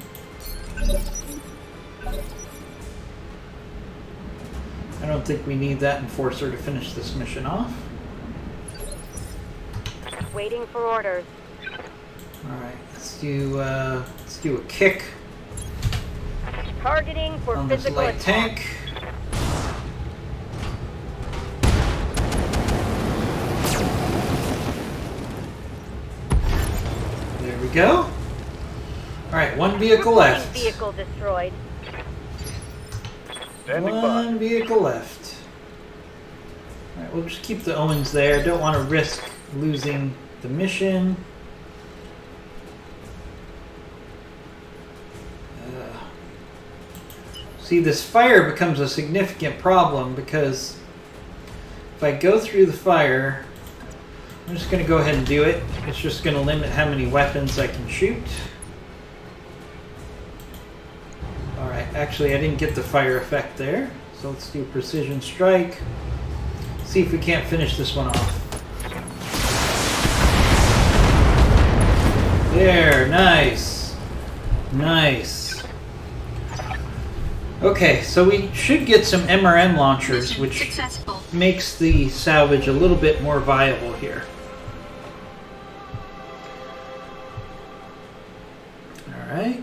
I don't think we need that Enforcer to finish this mission off. Waiting for orders. Alright, let's do a kick Targeting for on this physical light attack. tank. There we go. Alright, one vehicle left. Vehicle destroyed. Standing One by. vehicle left. Alright, we'll just keep the Owens there. Don't want to risk losing the mission. See, this fire becomes a significant problem because if I go through the fire, I'm just going to go ahead and do it. It's just going to limit how many weapons I can shoot. Alright, actually I didn't get the fire effect there. So let's do Precision Strike. See if we can't finish this one off. There, nice. Nice. Okay, so we should get some MRM launchers, Mission which successful. makes the salvage a little bit more viable here. Alright.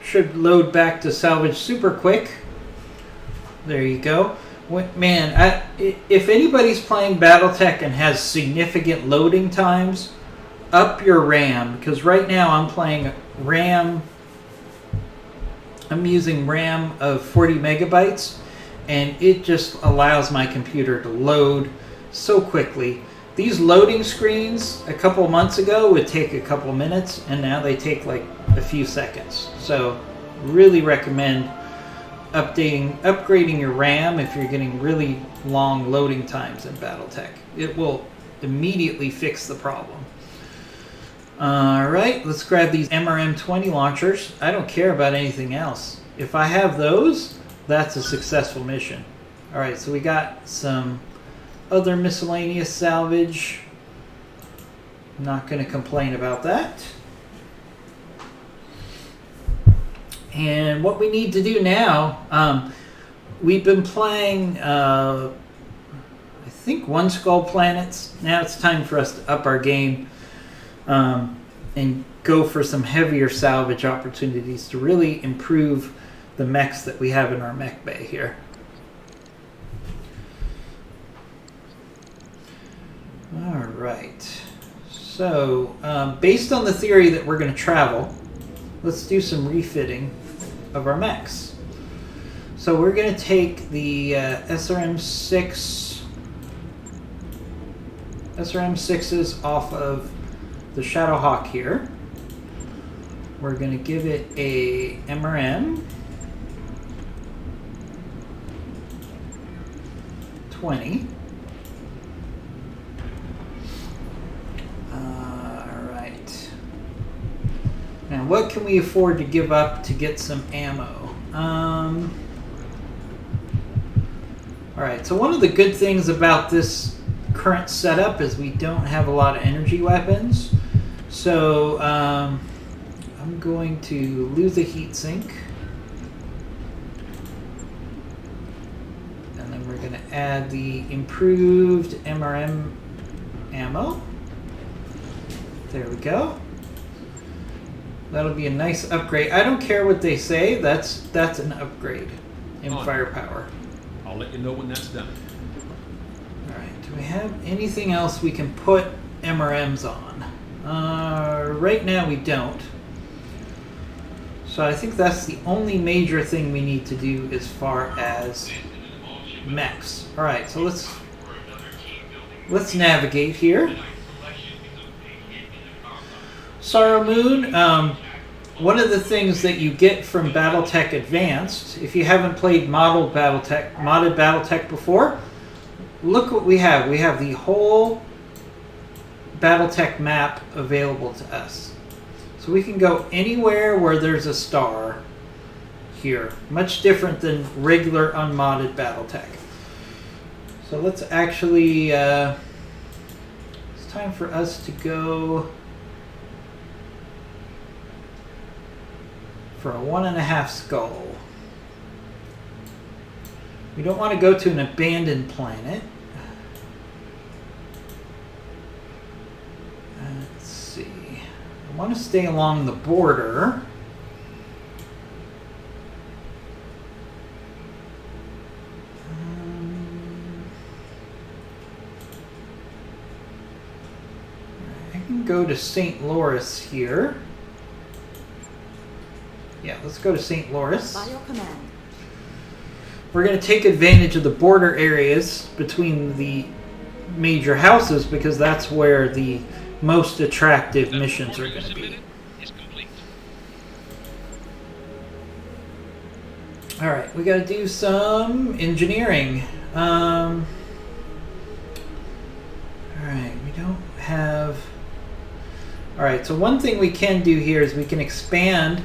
Should load back to salvage super quick. There you go. Man, if anybody's playing Battletech and has significant loading times, up your RAM, because right now I'm playing RAM. I'm using RAM of 40 megabytes, and it just allows my computer to load so quickly. These loading screens a couple months ago would take a couple minutes, and now they take like a few seconds. So really recommend upgrading your RAM if you're getting really long loading times in Battletech. It will immediately fix the problem. Alright, let's grab these MRM-20 launchers. I don't care about anything else. If I have those, that's a successful mission. Alright, so we got some other miscellaneous salvage. I'm not going to complain about that. And what we need to do now, we've been playing, I think, One Skull Planets. Now it's time for us to up our game. And go for some heavier salvage opportunities to really improve the mechs that we have in our mech bay here. Alright, so based on the theory that we're going to travel, let's do some refitting of our mechs. So we're going to take the SRM-6 SRM-6s off of the Shadowhawk here. We're going to give it a MRM 20. Alright. Now what can we afford to give up to get some ammo? Alright, so one of the good things about this current setup is we don't have a lot of energy weapons. So I'm going to lose a heatsink. And then we're going to add the improved MRM ammo. There we go. That'll be a nice upgrade. I don't care what they say. That's an upgrade in firepower. I'll let you know when that's done. Alright, do we have anything else we can put MRMs on? Right now we don't. So I think that's the only major thing we need to do as far as mechs. Alright, so let's navigate here. Sorrow Moon, one of the things that you get from Battletech Advanced, if you haven't played modded Battletech before, look what we have. We have the whole Battletech map available to us. So we can go anywhere where there's a star here. Much different than regular unmodded Battletech. So let's actually, it's time for us to go for a 1.5 skull. We don't want to go to an abandoned planet. Let's see. I want to stay along the border. I can go to St. Louis here. Yeah, let's go to St. Louis. By your command. We're going to take advantage of the border areas between the major houses because that's where the most attractive missions are going to be. Alright, we got to do some engineering. Alright, we don't have... Alright, so one thing we can do here is we can expand.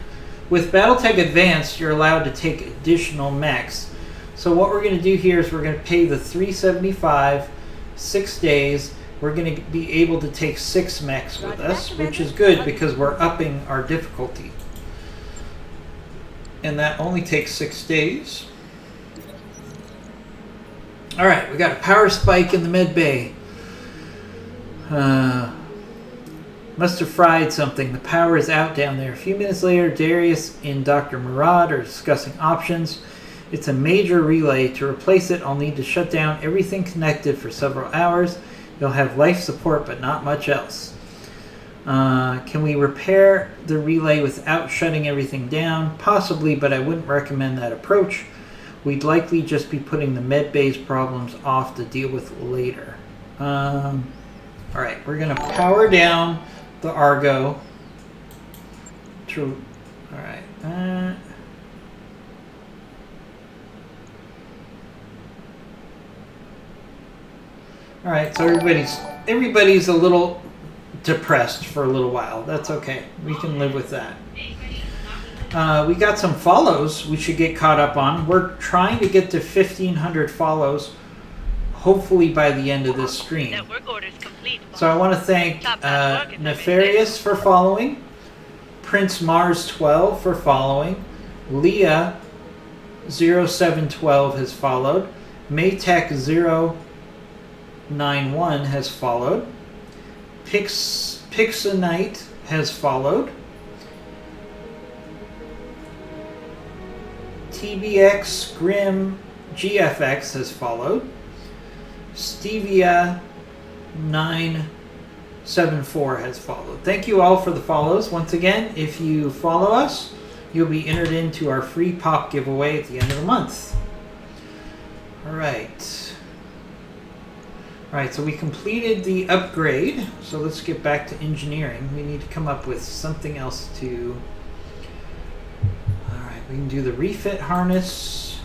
With Battletech Advanced, you're allowed to take additional mechs. So what we're going to do here is we're going to pay the $375, 6 days. We're going to be able to take 6 mechs with us, which is good because we're upping our difficulty. And that only takes 6 days. Alright, we got a power spike in the med bay. Must have fried something. The power is out down there. A few minutes later, Darius and Dr. Murad are discussing options. It's a major relay. To replace it, I'll need to shut down everything connected for several hours. You'll have life support, but not much else. Can we repair the relay without shutting everything down? Possibly, but I wouldn't recommend that approach. We'd likely just be putting the med bay's problems off to deal with later. Alright, we're going to power down the Argo. Alright. Alright, so everybody's a little depressed for a little while. That's okay. We can live with that. We got some follows we should get caught up on. We're trying to get to 1,500 follows, hopefully by the end of this stream. Network orders complete. So I want to thank Nefarious for following, Prince Mars 12 for following, Leah 0712 has followed, Maytech 091 has followed, Pixonite has followed, TBX Grim GFX has followed, Stevia 974 has followed. Thank you all for the follows. Once again, if you follow us, you'll be entered into our free pop giveaway at the end of the month. Alright. Alright, so we completed the upgrade. So let's get back to engineering. We need to come up with something else to... Alright, we can do the refit harness.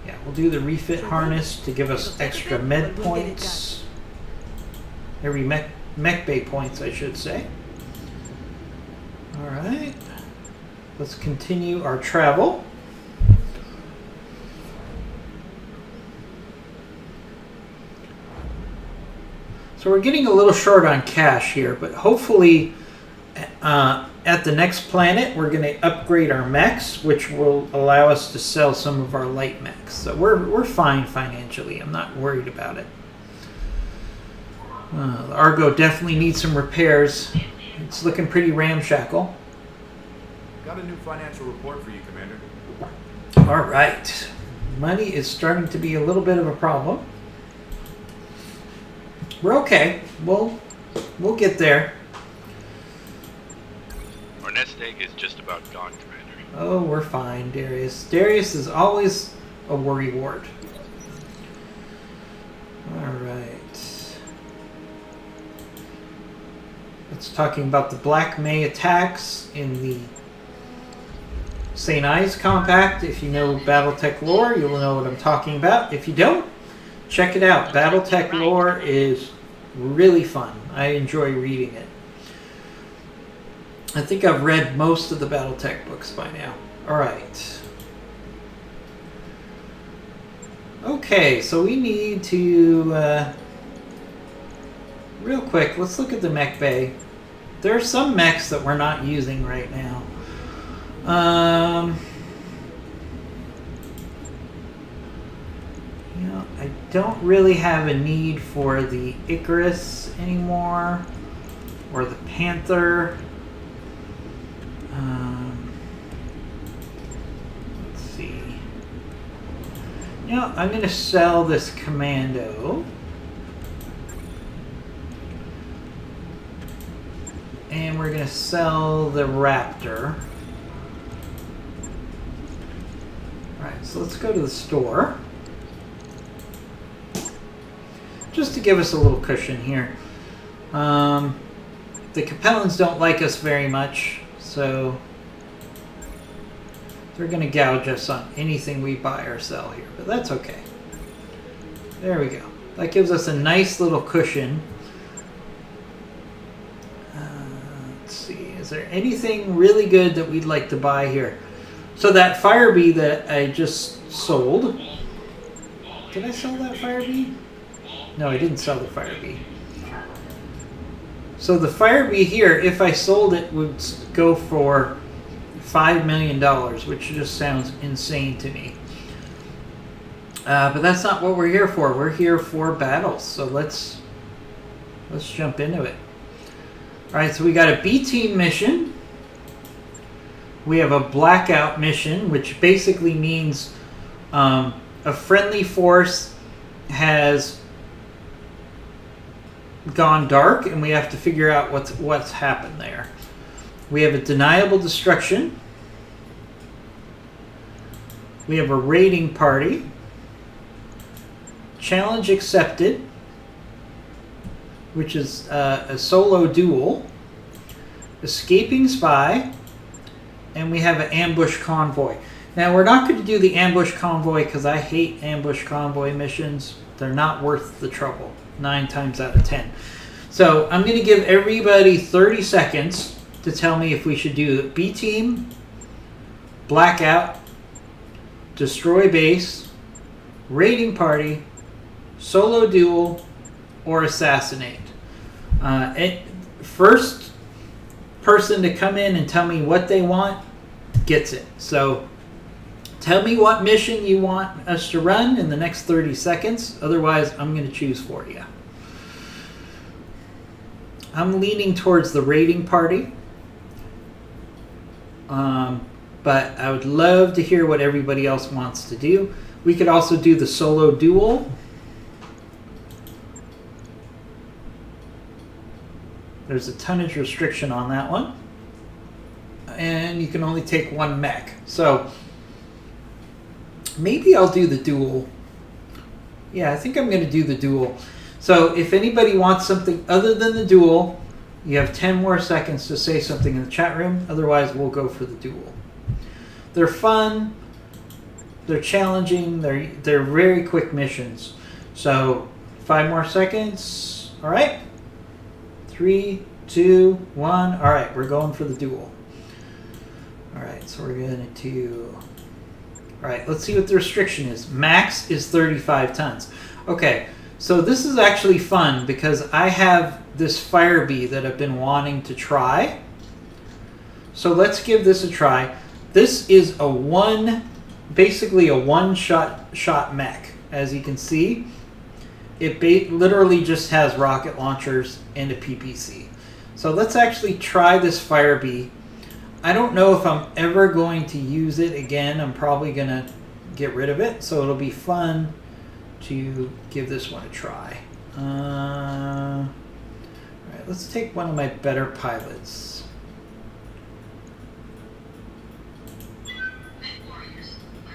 Yeah, we'll do the refit harness to give us extra med points. Every mech bay points, I should say. Alright. Let's continue our travel. So we're getting a little short on cash here, but hopefully at the next planet we're going to upgrade our mechs, which will allow us to sell some of our light mechs. So we're fine financially. I'm not worried about it. The Argo definitely needs some repairs. It's looking pretty ramshackle. Got a new financial report for you, Commander. All right. Money is starting to be a little bit of a problem. We're okay. We'll get there. Our nest egg is just about gone, Commander. Oh, we're fine, Darius. Darius is always a worry wart. All right. It's talking about the Black May attacks in the St. Ives Compact. If you know Battletech lore, you'll know what I'm talking about. If you don't, check it out. Battletech lore is really fun. I enjoy reading it. I think I've read most of the Battletech books by now. Alright. Okay, so we need to... real quick, let's look at the mech bay. There are some mechs that we're not using right now. You know, I don't really have a need for the Icarus anymore, or the Panther. Let's see. You know, I'm going to sell this Commando. And we're going to sell the Raptor. Alright, so let's go to the store. Just to give us a little cushion here. The Capellans don't like us very much, so they're going to gouge us on anything we buy or sell here, but that's okay. There we go. That gives us a nice little cushion. Let's see, is there anything really good that we'd like to buy here? So that Firebee that I just sold, did I sell that Firebee? No, I didn't sell the Firebee. So the Firebee here, if I sold it, would go for $5 million, which just sounds insane to me. But that's not what we're here for. We're here for battles. So let's jump into it. All right, so we got a B-team mission. We have a blackout mission, which basically means a friendly force has gone dark, and we have to figure out what's happened there. We have a deniable destruction. We have a raiding party. Challenge accepted, which is a solo duel. Escaping spy. And we have an ambush convoy. Now, we're not going to do the ambush convoy because I hate ambush convoy missions. They're not worth the trouble, 9 times out of 10. So I'm going to give everybody 30 seconds to tell me if we should do the B-team, blackout, destroy base, raiding party, solo duel, or assassinate. First person to come in and tell me what they want gets it. So tell me what mission you want us to run in the next 30 seconds. Otherwise, I'm going to choose for you. I'm leaning towards the raiding party. But I would love to hear what everybody else wants to do. We could also do the solo duel. There's a tonnage restriction on that one. And you can only take 1 mech. So maybe I'll do the duel Yeah, I think I'm going to do the duel. So if anybody wants something other than the duel, you have 10 more seconds to say something in the chat room. Otherwise, we'll go for the duel. They're fun. They're challenging. They're very quick missions. So 5 more seconds. All right. 3, 2, 1. All right, we're going for the duel. All right, so we're going to... All right, let's see what the restriction is. Max is 35 tons. Okay, so this is actually fun because I have this fire bee that I've been wanting to try. So let's give this a try. This is basically a one-shot mech. As you can see, it literally just has rocket launchers and a PPC. So let's actually try this fire bee. I don't know if I'm ever going to use it again. I'm probably going to get rid of it. So it'll be fun to give this one a try. All right, let's take one of my better pilots.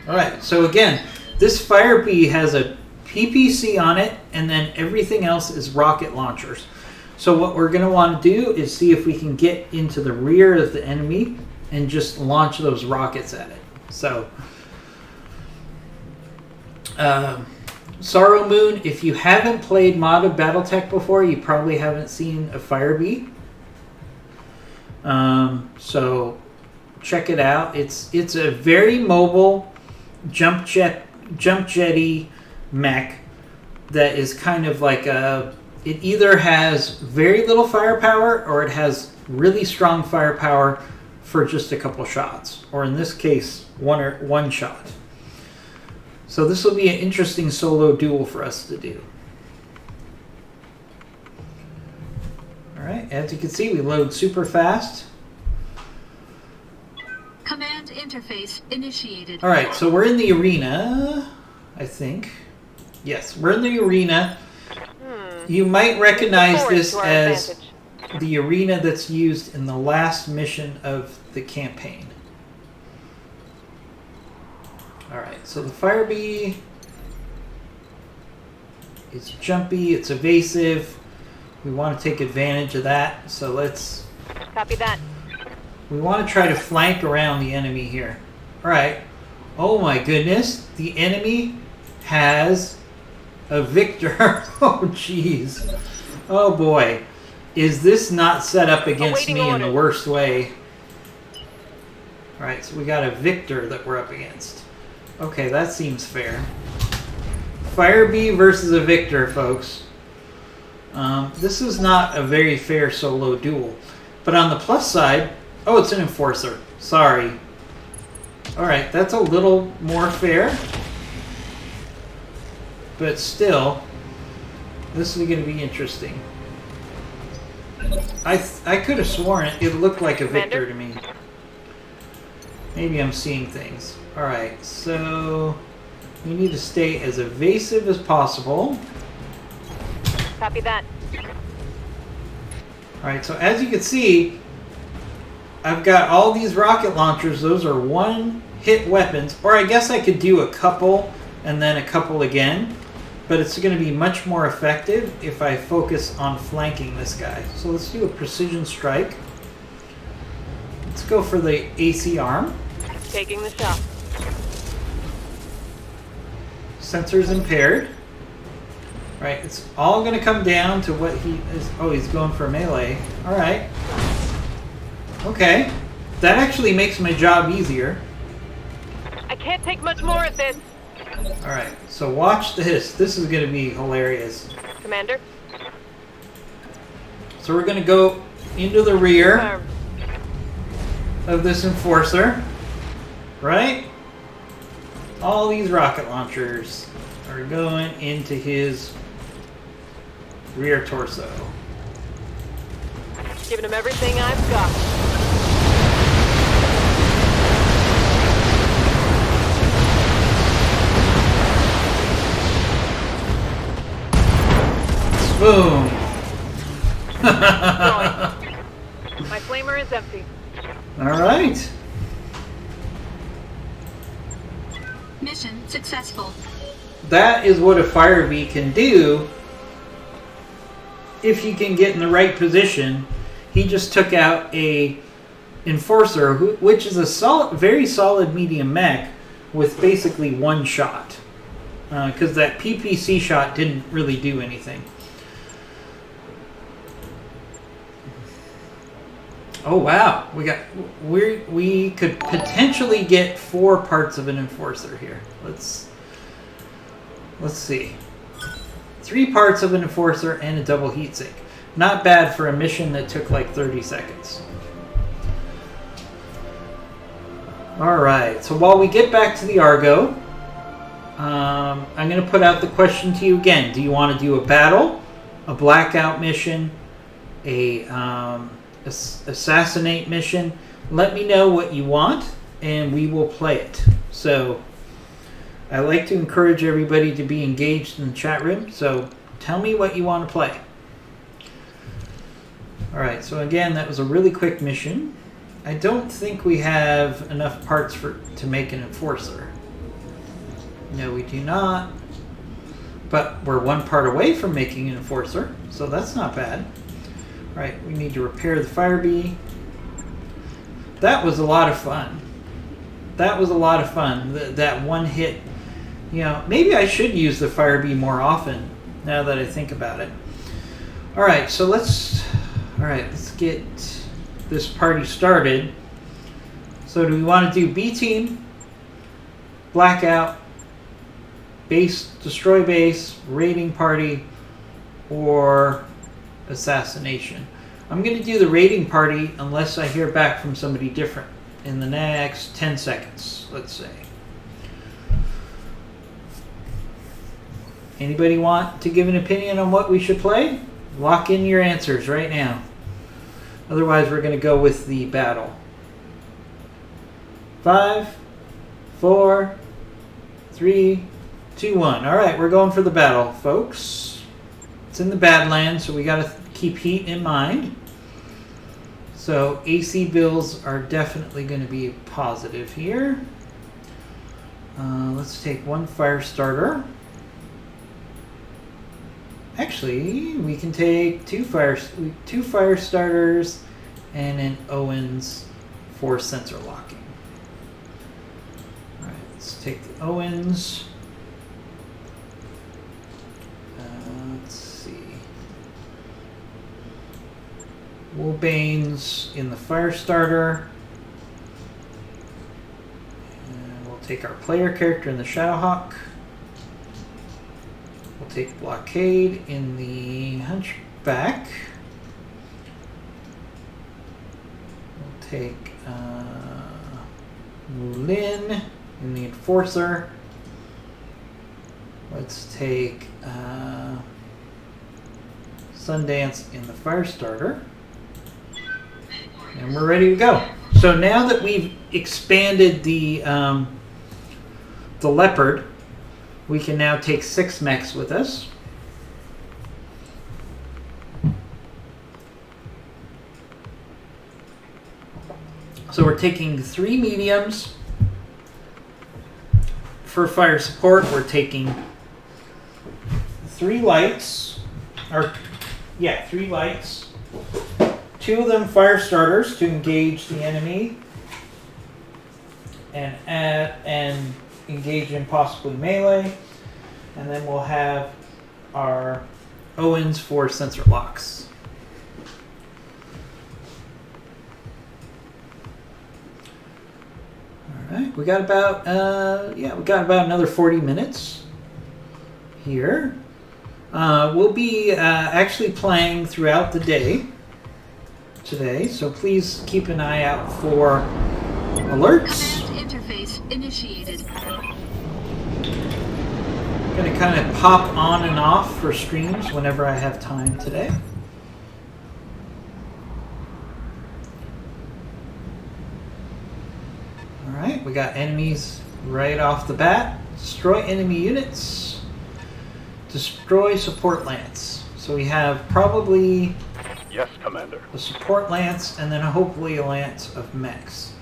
All right, so again, this fire bee has a PPC on it, and then everything else is rocket launchers. So what we're going to want to do is see if we can get into the rear of the enemy and just launch those rockets at it. So, Sorrow Moon, if you haven't played modded Battletech before, you probably haven't seen a fire bee. So check it out. It's a very mobile jump jetty mech that is kind of like it either has very little firepower or it has really strong firepower for just a couple shots, or in this case, one shot. So this will be an interesting solo duel for us to do. All right, as you can see, we load super fast. Command interface initiated. All right, so we're in the arena, I think. Yes, we're in the arena. You might recognize this as the arena that's used in the last mission of the campaign. Alright, so the fire bee is jumpy, it's evasive. We want to take advantage of that, so let's... Copy that. We want to try to flank around the enemy here. Alright. Oh my goodness, the enemy has a Victor. Oh jeez. Oh boy. Is this not set up against me in the worst way? Alright, so we got a Victor that we're up against. Okay, that seems fair. Fire bee versus a Victor, folks. This is not a very fair solo duel. But on the plus side... Oh, it's an Enforcer. Sorry. Alright, that's a little more fair. But still, this is going to be interesting. I could have sworn it looked like a Victor to me. Maybe I'm seeing things. Alright, so we need to stay as evasive as possible. Copy that. Alright, so as you can see, I've got all these rocket launchers. Those are one-hit weapons. Or I guess I could do a couple and then a couple again. But it's going to be much more effective if I focus on flanking this guy. So let's do a precision strike. Let's go for the AC arm. Taking the shot. Sensors impaired. Right, it's all going to come down to what he is. Oh, he's going for melee. All right. Okay. That actually makes my job easier. I can't take much more of this. Alright, so watch this. This is going to be hilarious. Commander? So we're going to go into the rear of this Enforcer. Right? All these rocket launchers are going into his rear torso. Giving him everything I've got. Boom! My flamer is empty. Alright. Mission successful. that is what a fire bee can do if you can get in the right position. He just took out a enforcer, which is a very solid medium mech with basically one shot, because that PPC shot didn't really do anything. Oh wow, we could potentially get 4 parts of an enforcer here. Let's see. 3 parts of an enforcer and a double heatsink. Not bad for a mission that took like 30 seconds. Alright, so while we get back to the Argo, I'm going to put out the question to you again. Do you want to do a battle, a blackout mission, a assassinate mission? Let me know what you want and we will play it. So I like to encourage everybody to be engaged in the chat room, so tell me what you want to play. Alright, so again, that was a really quick mission. I don't think we have enough parts to make an enforcer. No, we do not. But we're 1 part away from making an enforcer, so that's not bad. Right, we need to repair the fire bee. That was a lot of fun. That was a lot of fun. That one hit. You know, maybe I should use the fire bee more often now that I think about it. Alright, so let's get this party started. So do we want to do B team, blackout, base, destroy base, raiding party, or assassination? I'm going to do the raiding party unless I hear back from somebody different in the next 10 seconds, let's say. Anybody want to give an opinion on what we should play? Lock in your answers right now. Otherwise, we're going to go with the battle. 5, 4, 3, 2, 1. All right, we're going for the battle, folks. It's in the Badlands, so we got to keep heat in mind. So AC bills are definitely going to be positive here. Let's take 1 fire starter. Actually, we can take 2 fire starters and an Owens for sensor locking. All right, let's take the Owens. Let's see. Woolbane's in the fire starter. And we'll take our player character in the Shadowhawk. We'll take Blockade in the Hunchback. We'll take Lynn in the Enforcer. Let's take Sundance in the Firestarter. And we're ready to go. So now that we've expanded the Leopard, we can now take 6 mechs with us. So we're taking 3 mediums for fire support. We're taking 3 lights, 3 lights. 2 of them fire starters to engage the enemy and engage in possibly melee, and then we'll have our Owens for sensor locks. All right, we got about another 40 minutes here. We'll be actually playing throughout the day today, so please keep an eye out for alerts. Command interface initiated. I'm going to kind of pop on and off for streams whenever I have time today. Alright, we got enemies right off the bat. Destroy enemy units. Destroy support lance. So we have probably Yes, Commander. a support lance and then hopefully a lance of mechs.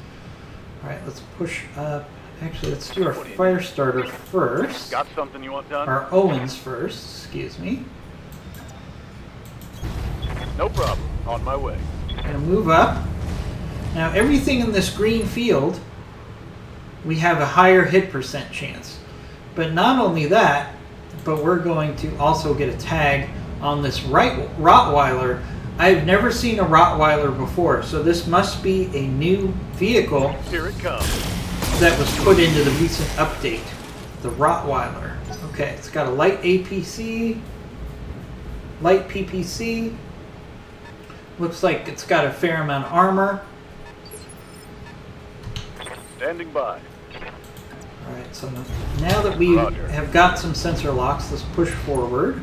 Alright, let's push up Actually, let's do our fire starter first. Got something you want done? Our Owens first, excuse me. No problem. On my way. Gonna move up. Now everything in this green field, we have a higher hit percent chance. But not only that, but we're going to also get a tag on this Rottweiler. I've never seen a Rottweiler before, so this must be a new vehicle Here it comes. that was put into the recent update. The Rottweiler. Okay, it's got a light APC, light PPC. Looks like it's got a fair amount of armor. Standing by. Alright, so now that we Roger. have got some sensor locks, let's push forward.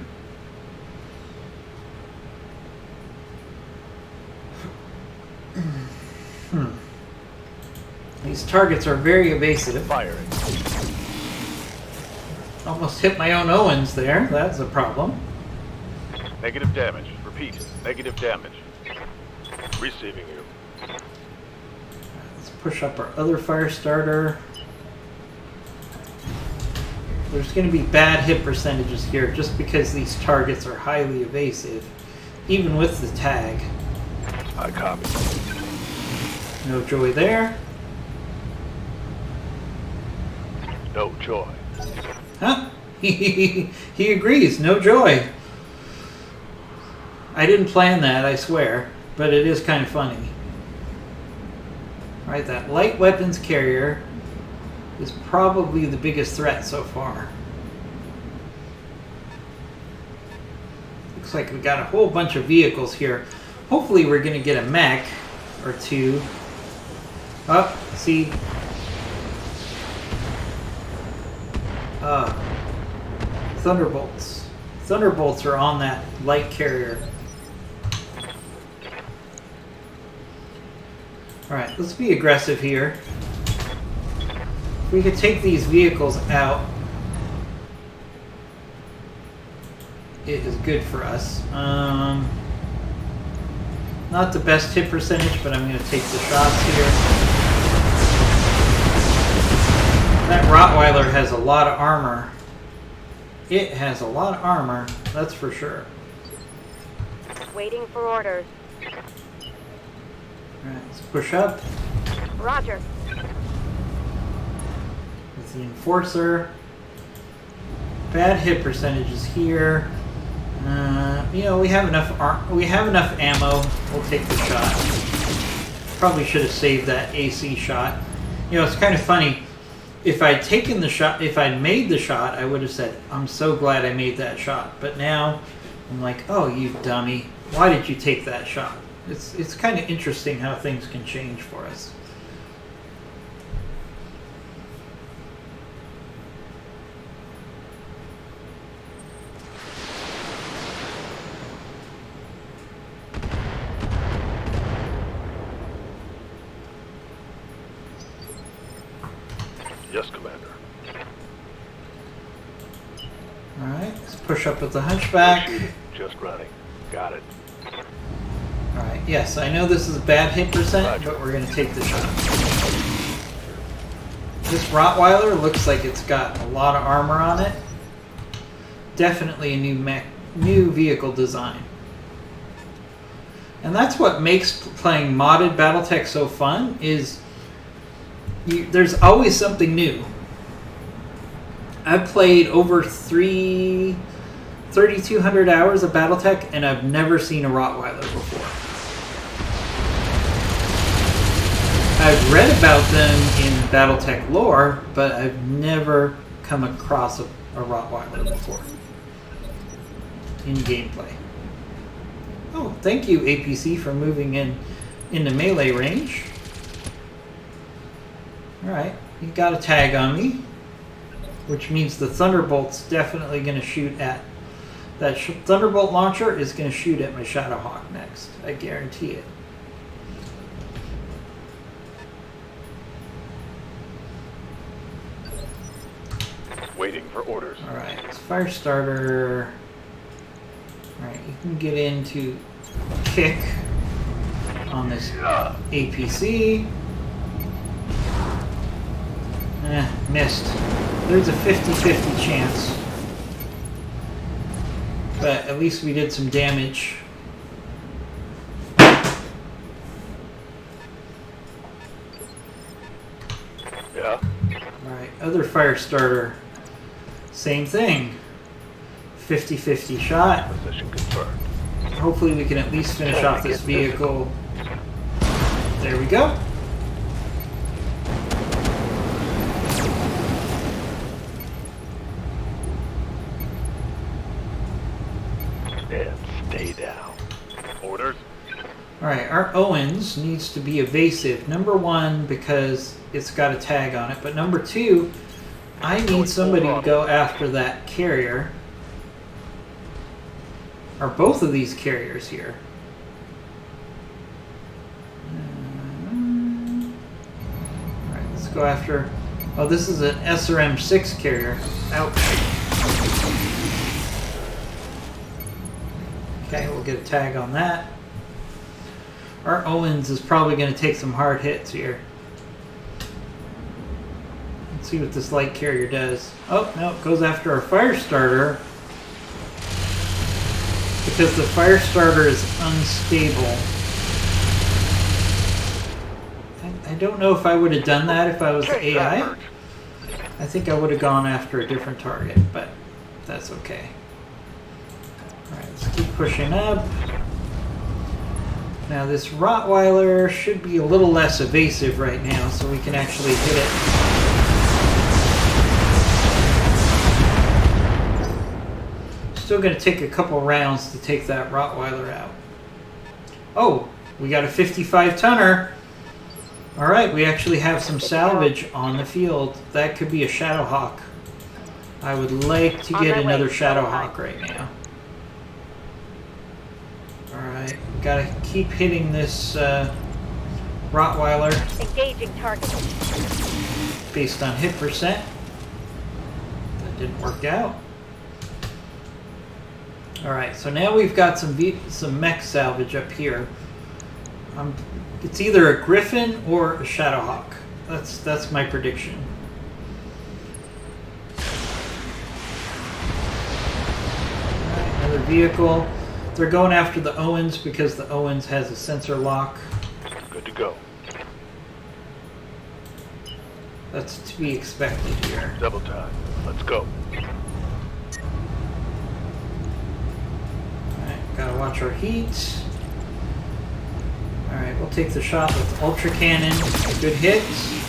These targets are very evasive. Firing. Almost hit my own Owens there. That's a problem. Negative damage. Repeat. Negative damage. Receiving you. Let's push up our other fire starter. There's going to be bad hit percentages here just because these targets are highly evasive, even with the tag. I copy. No joy there. No joy. Huh? He agrees. No joy. I didn't plan that, I swear, but it is kind of funny. Alright, that light weapons carrier is probably the biggest threat so far. Looks like we got a whole bunch of vehicles here. Hopefully we're going to get a mech or two. Oh, see. Thunderbolts. Thunderbolts are on that light carrier. Alright, let's be aggressive here. If we could take these vehicles out, it is good for us. Not the best hit percentage, but I'm going to take the shots here. That Rottweiler has a lot of armor. It has a lot of armor, that's for sure. Waiting for orders. Alright, let's push up Roger. with the Enforcer. Bad hit percentages here. You know, we have enough ammo. We'll take the shot. Probably should have saved that AC shot. You know, it's kind of funny. If I'd taken the shot, if I'd made the shot, I would have said, I'm so glad I made that shot. But now, I'm like, oh, you dummy. Why did you take that shot? It's kind of interesting how things can change for us. Yes, Commander. Alright, let's push up with the Hunchback. Shooting. Just running. Got it. Alright, yes, I know this is a bad hit percent, Roger. but we're going to take the shot. This Rottweiler looks like it's got a lot of armor on it. Definitely a new vehicle design. And that's what makes playing modded Battletech so fun, is there's always something new. I've played over 3,200 hours of Battletech, and I've never seen a Rottweiler before. I've read about them in Battletech lore, but I've never come across a Rottweiler before in gameplay. Oh, thank you, APC, for moving into melee range. Alright, you got a tag on me, which means the Thunderbolt's definitely going to shoot at... That Thunderbolt launcher is going to shoot at my Shadowhawk next. I guarantee it. Waiting for orders. Alright, it's fire starter. Alright, you can get into kick on this APC. Missed. There's a 50-50 chance. But at least we did some damage. Yeah? Alright, other fire starter. Same thing. 50-50 shot. Position confirmed. Hopefully we can at least finish off this vehicle. There we go. And stay down. Orders? Alright, our Owens needs to be evasive. Number one, because it's got a tag on it. But number two, I need somebody to go after that carrier. Or both of these carriers here. Alright, let's go after... Oh, this is an SRM-6 carrier. Ouch. Okay, we'll get a tag on that. Our Owens is probably going to take some hard hits here. Let's see what this light carrier does. Oh, no, it goes after our fire starter. Because the fire starter is unstable. I don't know if I would have done that if I was the AI. I think I would have gone after a different target, but that's okay. Alright, let's keep pushing up. Now this Rottweiler should be a little less evasive right now, so we can actually hit it. Still going to take a couple rounds to take that Rottweiler out. Oh, we got a 55-tonner. Alright, we actually have some salvage on the field. That could be a Shadowhawk. I would like to get another Shadowhawk right now. Alright, gotta keep hitting this Rottweiler. Engaging target. Based on hit percent. That didn't work out. Alright, so now we've got some mech salvage up here. It's either a Griffin or a Shadowhawk. That's my prediction. Alright, another vehicle. They're going after the Owens because the Owens has a sensor lock. Good to go. That's to be expected here. Double time. Let's go. Alright, gotta watch our heat. Alright, we'll take the shot with the Ultra Cannon. Good hits.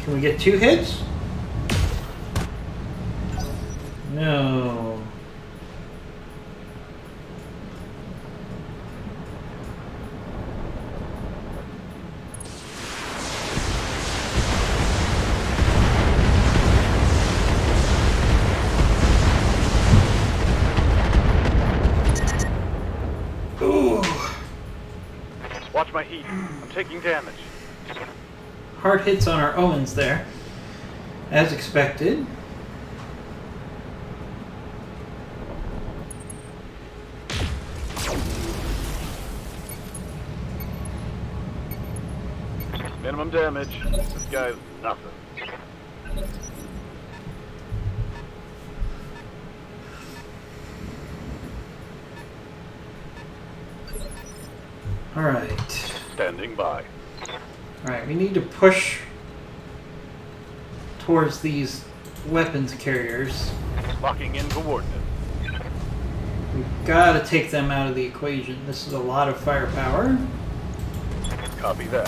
Can we get 2 hits? No. Watch my heat. I'm taking damage. Hard hits on our Owens there. As expected. Minimum damage. This guy's nothing. Alright. Standing by. Alright, we need to push towards these weapons carriers. Locking in coordinates. We've got to take them out of the equation. This is a lot of firepower. Copy that.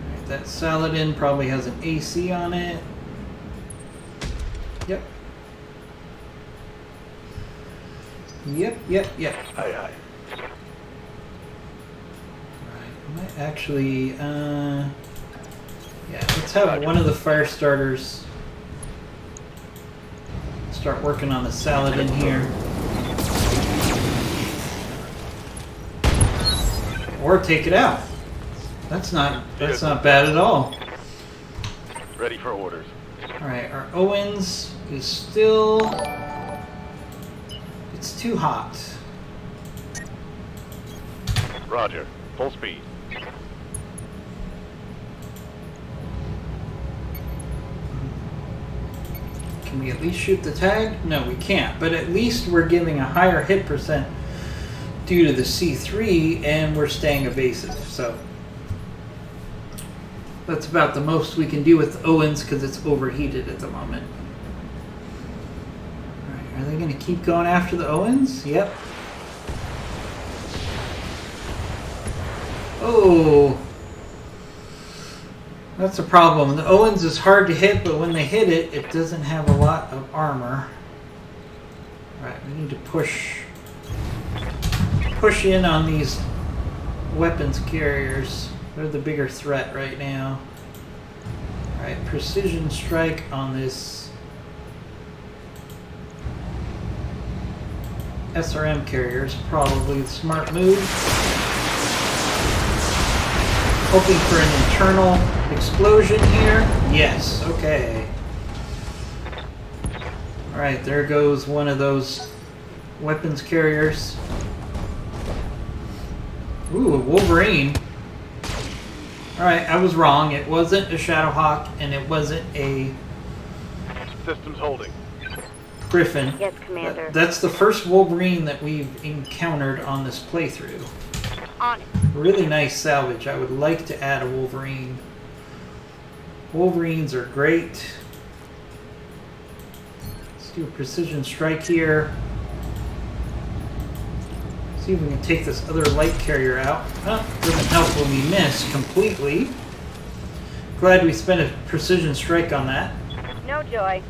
Alright, that Saladin probably has an AC on it. Yep. Yep. Aye, aye. I might actually, yeah, let's have one of the fire starters start working on the Saladin here. Or take it out. That's not bad at all. Ready for orders. Alright, our Owens is still too hot. Roger. Full speed. Can we at least shoot the tag? No, we can't. But at least we're giving a higher hit percent due to the C3, and we're staying evasive. So that's about the most we can do with Owens because it's overheated at the moment. All right, are they going to keep going after the Owens? Yep. Oh, that's a problem. The Owens is hard to hit, but when they hit it, it doesn't have a lot of armor. All right, we need to push in on these weapons carriers. They're the bigger threat right now. All right, precision strike on this SRM carrier is probably the smart move. Hoping for an internal explosion here. Yes, okay. Alright, there goes one of those weapons carriers. Ooh, a Wolverine. Alright, I was wrong. It wasn't a Shadowhawk, and it wasn't a Systems holding. Griffin. Yes, Commander. That's the first Wolverine that we've encountered on this playthrough. On it. Really nice salvage. I would like to add a Wolverine. Wolverines are great. Let's do a precision strike here. See if we can take this other light carrier out. Huh, doesn't help when we miss completely. Glad we spent a precision strike on that. No joy.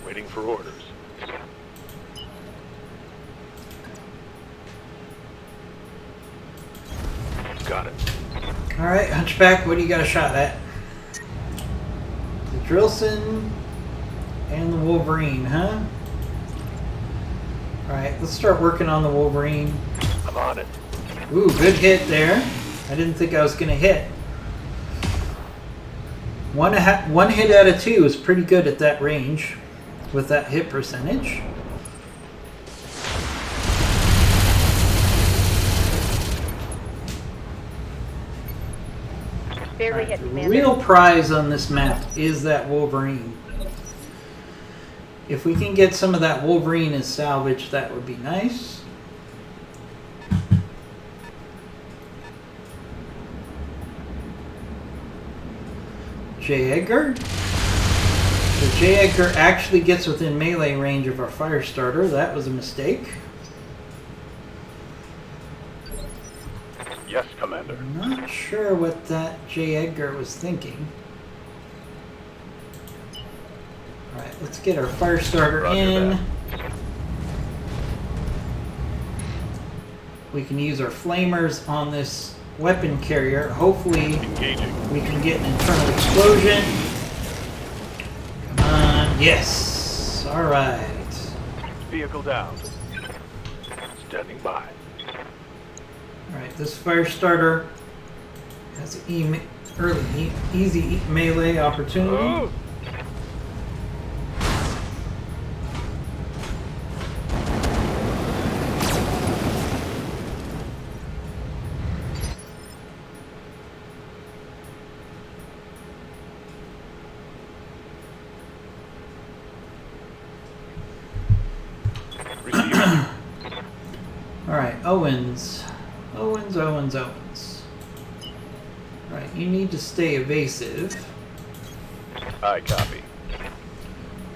Waiting for orders. Got it. Alright, Hunchback, what do you got a shot at? The Drillson and the Wolverine, huh? Alright, let's start working on the Wolverine. I'm on it. Ooh, good hit there. I didn't think I was going to hit. One hit out of two is pretty good at that range with that hit percentage. Barely hit, The Commander. real prize on this map is that Wolverine. If we can get some of that Wolverine as salvage, that would be nice. J. Edgar. So J. Edgar actually gets within melee range of our fire starter. That was a mistake. Yes, Commander. I'm not sure what that J. Edgar was thinking. Alright, let's get our fire starter Roger in. that. We can use our flamers on this weapon carrier. Hopefully Engaging. we can get an internal explosion. Come on. Yes. Alright. Vehicle down. Standing by. Alright, this fire starter has an easy melee opportunity. Oh. Receiving. Alright, Owens. Owens. Alright, you need to stay evasive. I copy.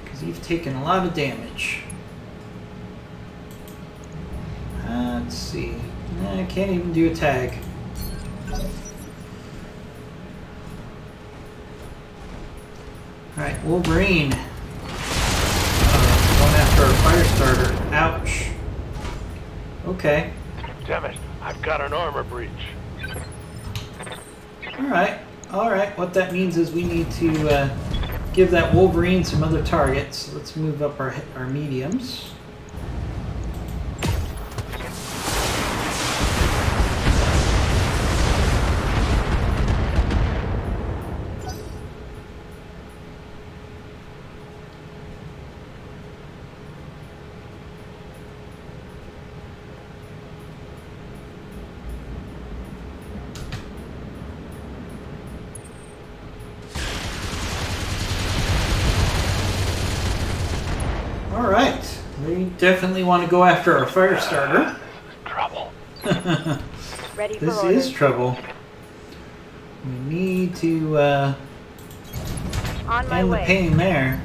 Because you've taken a lot of damage. Let's see. I can't even do a tag. Alright, Wolverine. Going after our fire starter. Ouch. Okay. Damn it, I've got an armor breach. Alright. Alright. What that means is we need to give that Wolverine some other targets. Let's move up our mediums. Alright, we definitely want to go after our fire starter. Trouble. Ready for This orders. is trouble. We need to On my end the way. pain there.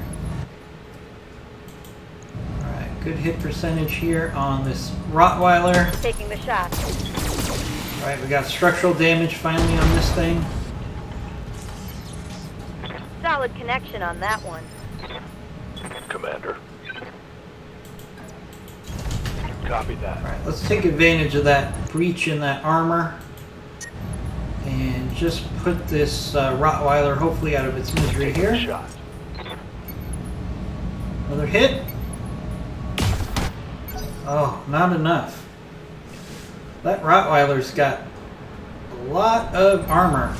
Alright, good hit percentage here on this Rottweiler. Taking the shot. Alright, we got structural damage finally on this thing. Solid connection on that one. Commander. Copy that. Alright, let's take advantage of that breach in that armor. And just put this Rottweiler hopefully out of its misery here. Shot. Another hit. Oh, not enough. That Rottweiler's got a lot of armor.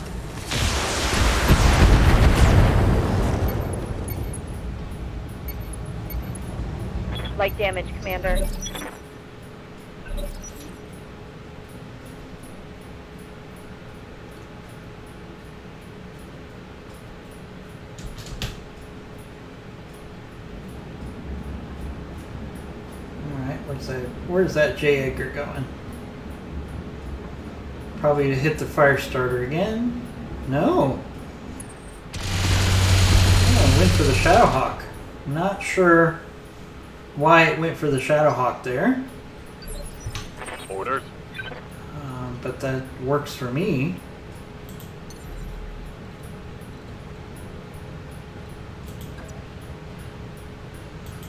Light damage, Commander. Alright, where's that J. Edgar going? Probably to hit the fire starter again. No. Oh, it went for the Shadowhawk. Not sure why it went for the Shadowhawk there. Orders. But that works for me.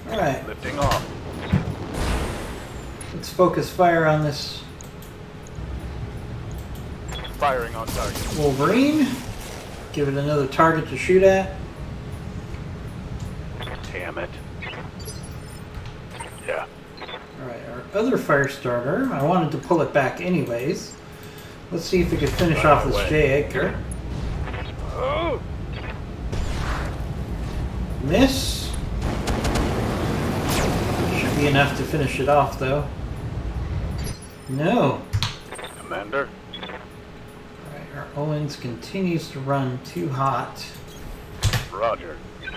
Alright, Lifting off. let's focus fire on this Firing on target. Wolverine. Give it another target to shoot at. Damn it. Yeah. Alright, our other fire starter, I wanted to pull it back anyways. Let's see if we can finish Right off this away. J. Edgar. Oh! Miss. Should be enough to finish it off though. No. Commander. Alright, our Owens continues to run too hot Roger. to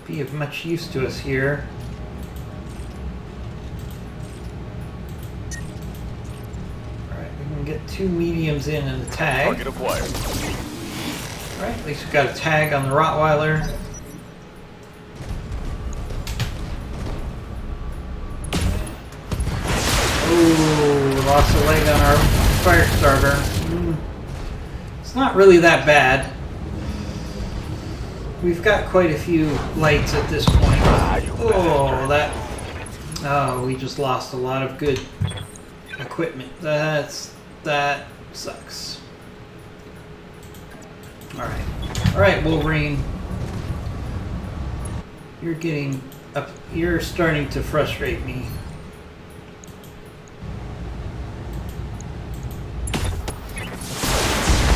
be of much use to us here. Alright, we can get 2 mediums in and a tag. Target acquired. Alright, at least we got a tag on the Rottweiler. Oh, lost a leg on our fire starter. It's not really that bad. We've got quite a few lights at this point. Oh, oh, we just lost a lot of good equipment. That sucks. Alright, Wolverine. You're starting to frustrate me.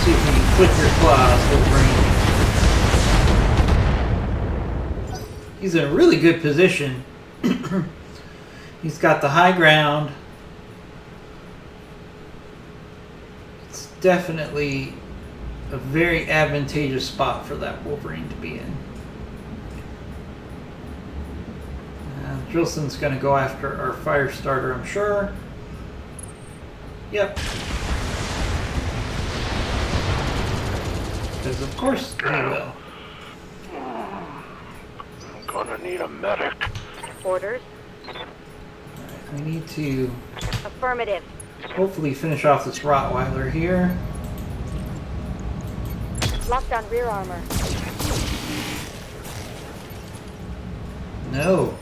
See if we can clip your claws, Wolverine. He's in a really good position. He's got the high ground. It's definitely a very advantageous spot for that Wolverine to be in. Drillson's going to go after our fire starter, I'm sure. Yep. Because of course he will. I'm gonna need a medic. Orders. Alright, we need to Affirmative. hopefully finish off this Rottweiler here. Locked on rear armor. No.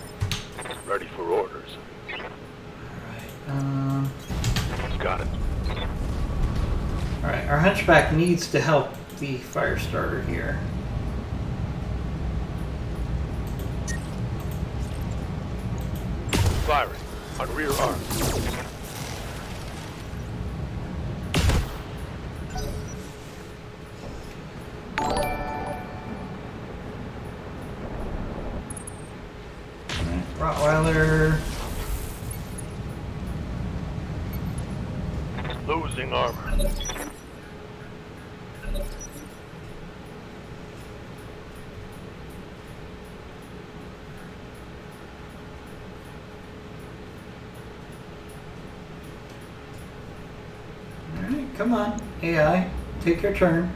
Ready for orders. Got it. Alright, our Hunchback needs to help the fire starter here. Firing on rear arm. Alright, Rottweiler. Losing armor. Alright, come on, AI, take your turn.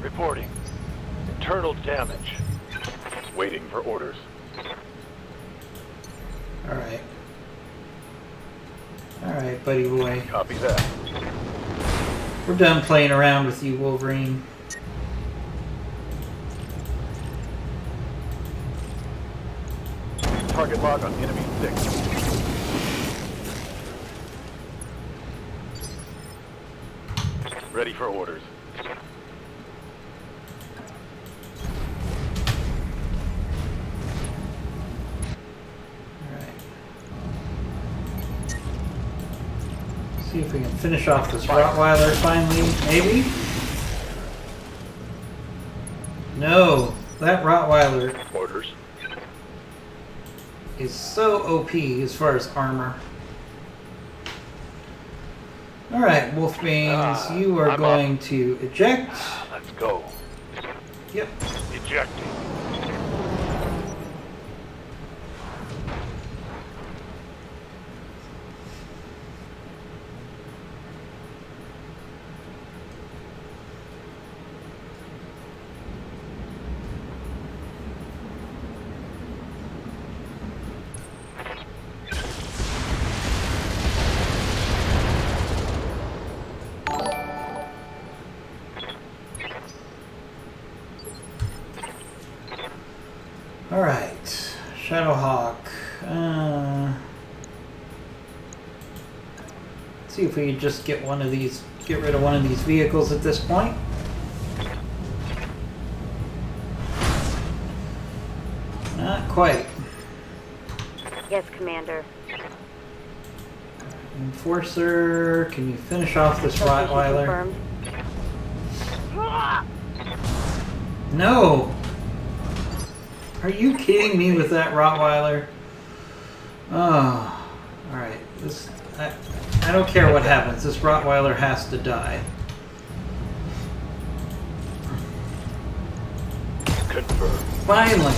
Reporting. Internal damage. Waiting for orders. Alright. Alright, buddy boy. Copy that. We're done playing around with you, Wolverine. Target lock on enemy 6. Ready for orders. Alright. See if we can finish off this Rottweiler finally, maybe? No, that Rottweiler Orders. is so OP as far as armor. Alright, Wolfbanes, you are I'm going to eject. Let's go. Yep. Ejecting. Alright, Shadowhawk. See if we can just get one of these, get rid of one of these vehicles at this point. Not quite. Yes, Commander. Enforcer, can you finish off this Location Rottweiler? confirmed. No! Are you kidding me with that Rottweiler? Oh, alright. This, I don't care what happens. This Rottweiler has to die. Confirmed. Finally!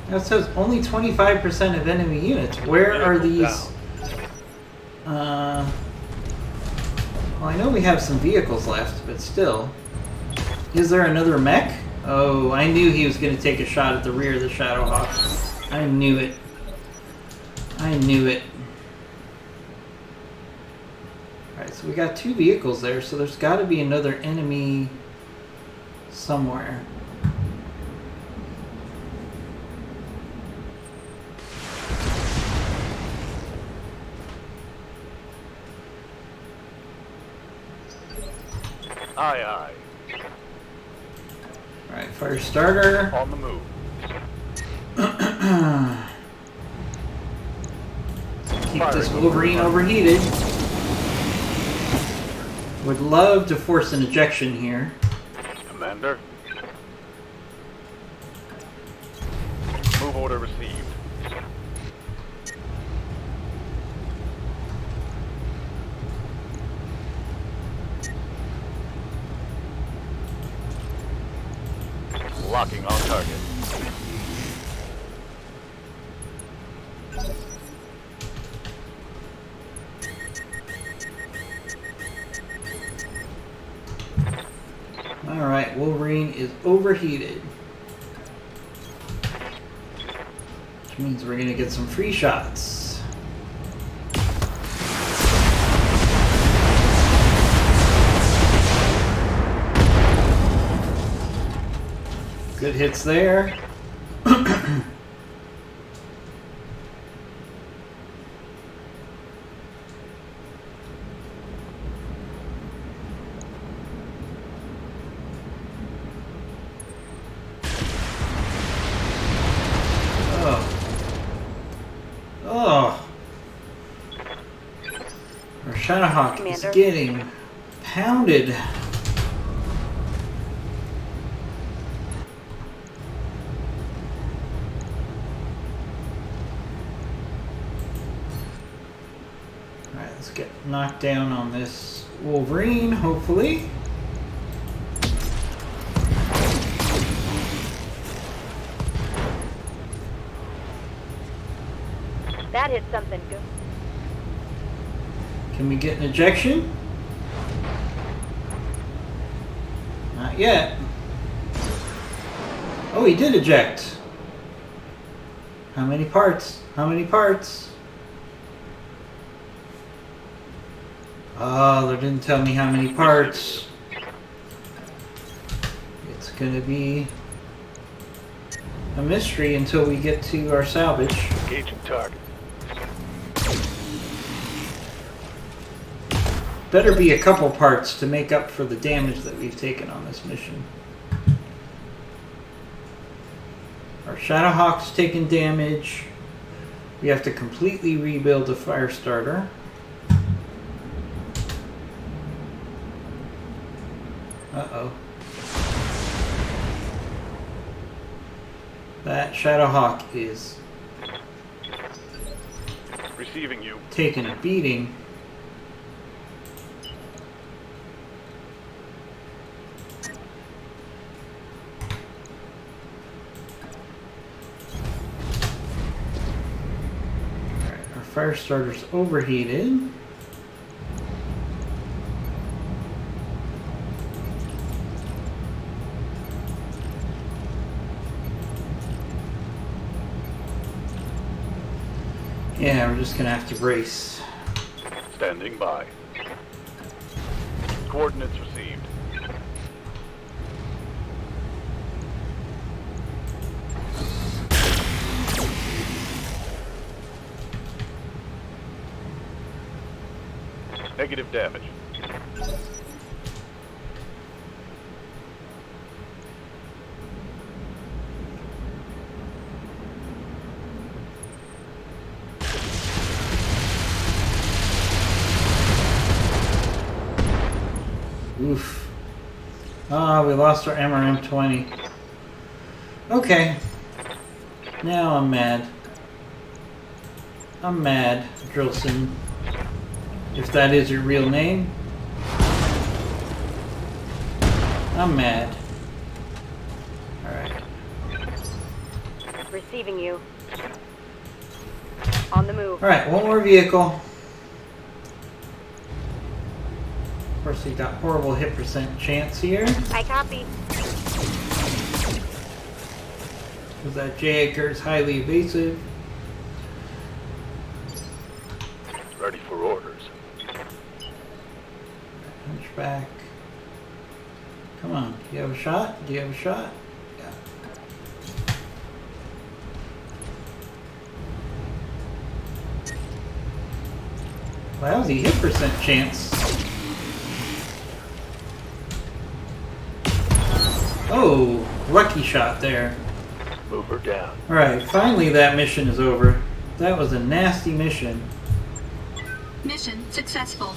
That says only 25% of enemy units. Where are these? Well, I know we have some vehicles left, but still. Is there another mech? Oh, I knew he was going to take a shot at the rear of the Shadowhawk. I knew it. I knew it. Alright, so we got two vehicles there, so there's got to be another enemy somewhere. Aye, aye. Alright, fire starter. On the move. Keep this Wolverine overheated. Would love to force an ejection here. Commander. Move order received. Locking on target. Alright, Wolverine is overheated. Which means we're gonna get some free shots. Good hits there. Oh. Our Shadowhawk is Commander. getting pounded. Alright, let's get knocked down on this Wolverine, hopefully. That hit something good. Can we get an ejection? Not yet. Oh, he did eject. How many parts? How many parts? Oh, they didn't tell me how many parts. It's gonna be a mystery until we get to our salvage. Engaging target. Better be a couple parts to make up for the damage that we've taken on this mission. Our Shadowhawk's taken damage. We have to completely rebuild the fire starter. Uh-oh. That Shadowhawk is Receiving you. taking a beating. Fire starter's overheated. Yeah, we're just gonna have to brace. Standing by. Coordinates received. Negative damage. Oof. Ah, we lost our MRM-20. Okay. Now I'm mad. I'm mad, Drillson. If that is your real name. I'm mad. Alright. Receiving you. On the move. Alright, one more vehicle. Of course, we got horrible hit percent chance here. I copy. Because that J-Acre is highly evasive. Ready for orders. Hunchback. Come on. Do you have a shot? Do you have a shot? Yeah. Lousy hit percent chance. Oh, lucky shot there. Move her down. Alright, finally that mission is over. That was a nasty mission. Mission successful.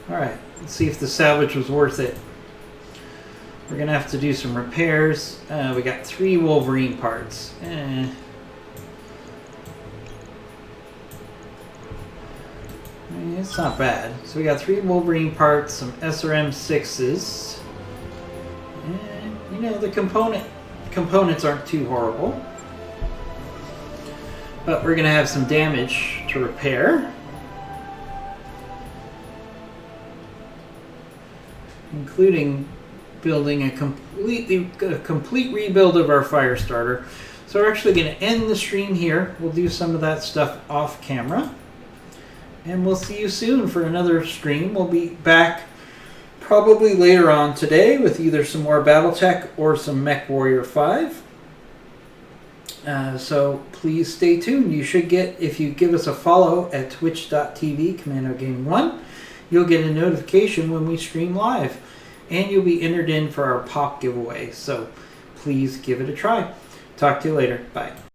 Alright, let's see if the salvage was worth it. We're gonna have to do some repairs. We got 3 Wolverine parts. It's not bad. So we got 3 Wolverine parts, some SRM-6s. And, you know, the components aren't too horrible. But we're going to have some damage to repair. Including building a complete rebuild of our fire starter. So we're actually going to end the stream here. We'll do some of that stuff off camera. And we'll see you soon for another stream. We'll be back probably later on today with either some more Battletech or some Mech Warrior 5. So please stay tuned. You should get, if you give us a follow at twitch.tv Commando Gaming 1, you'll get a notification when we stream live. And you'll be entered in for our pop giveaway. So please give it a try. Talk to you later. Bye.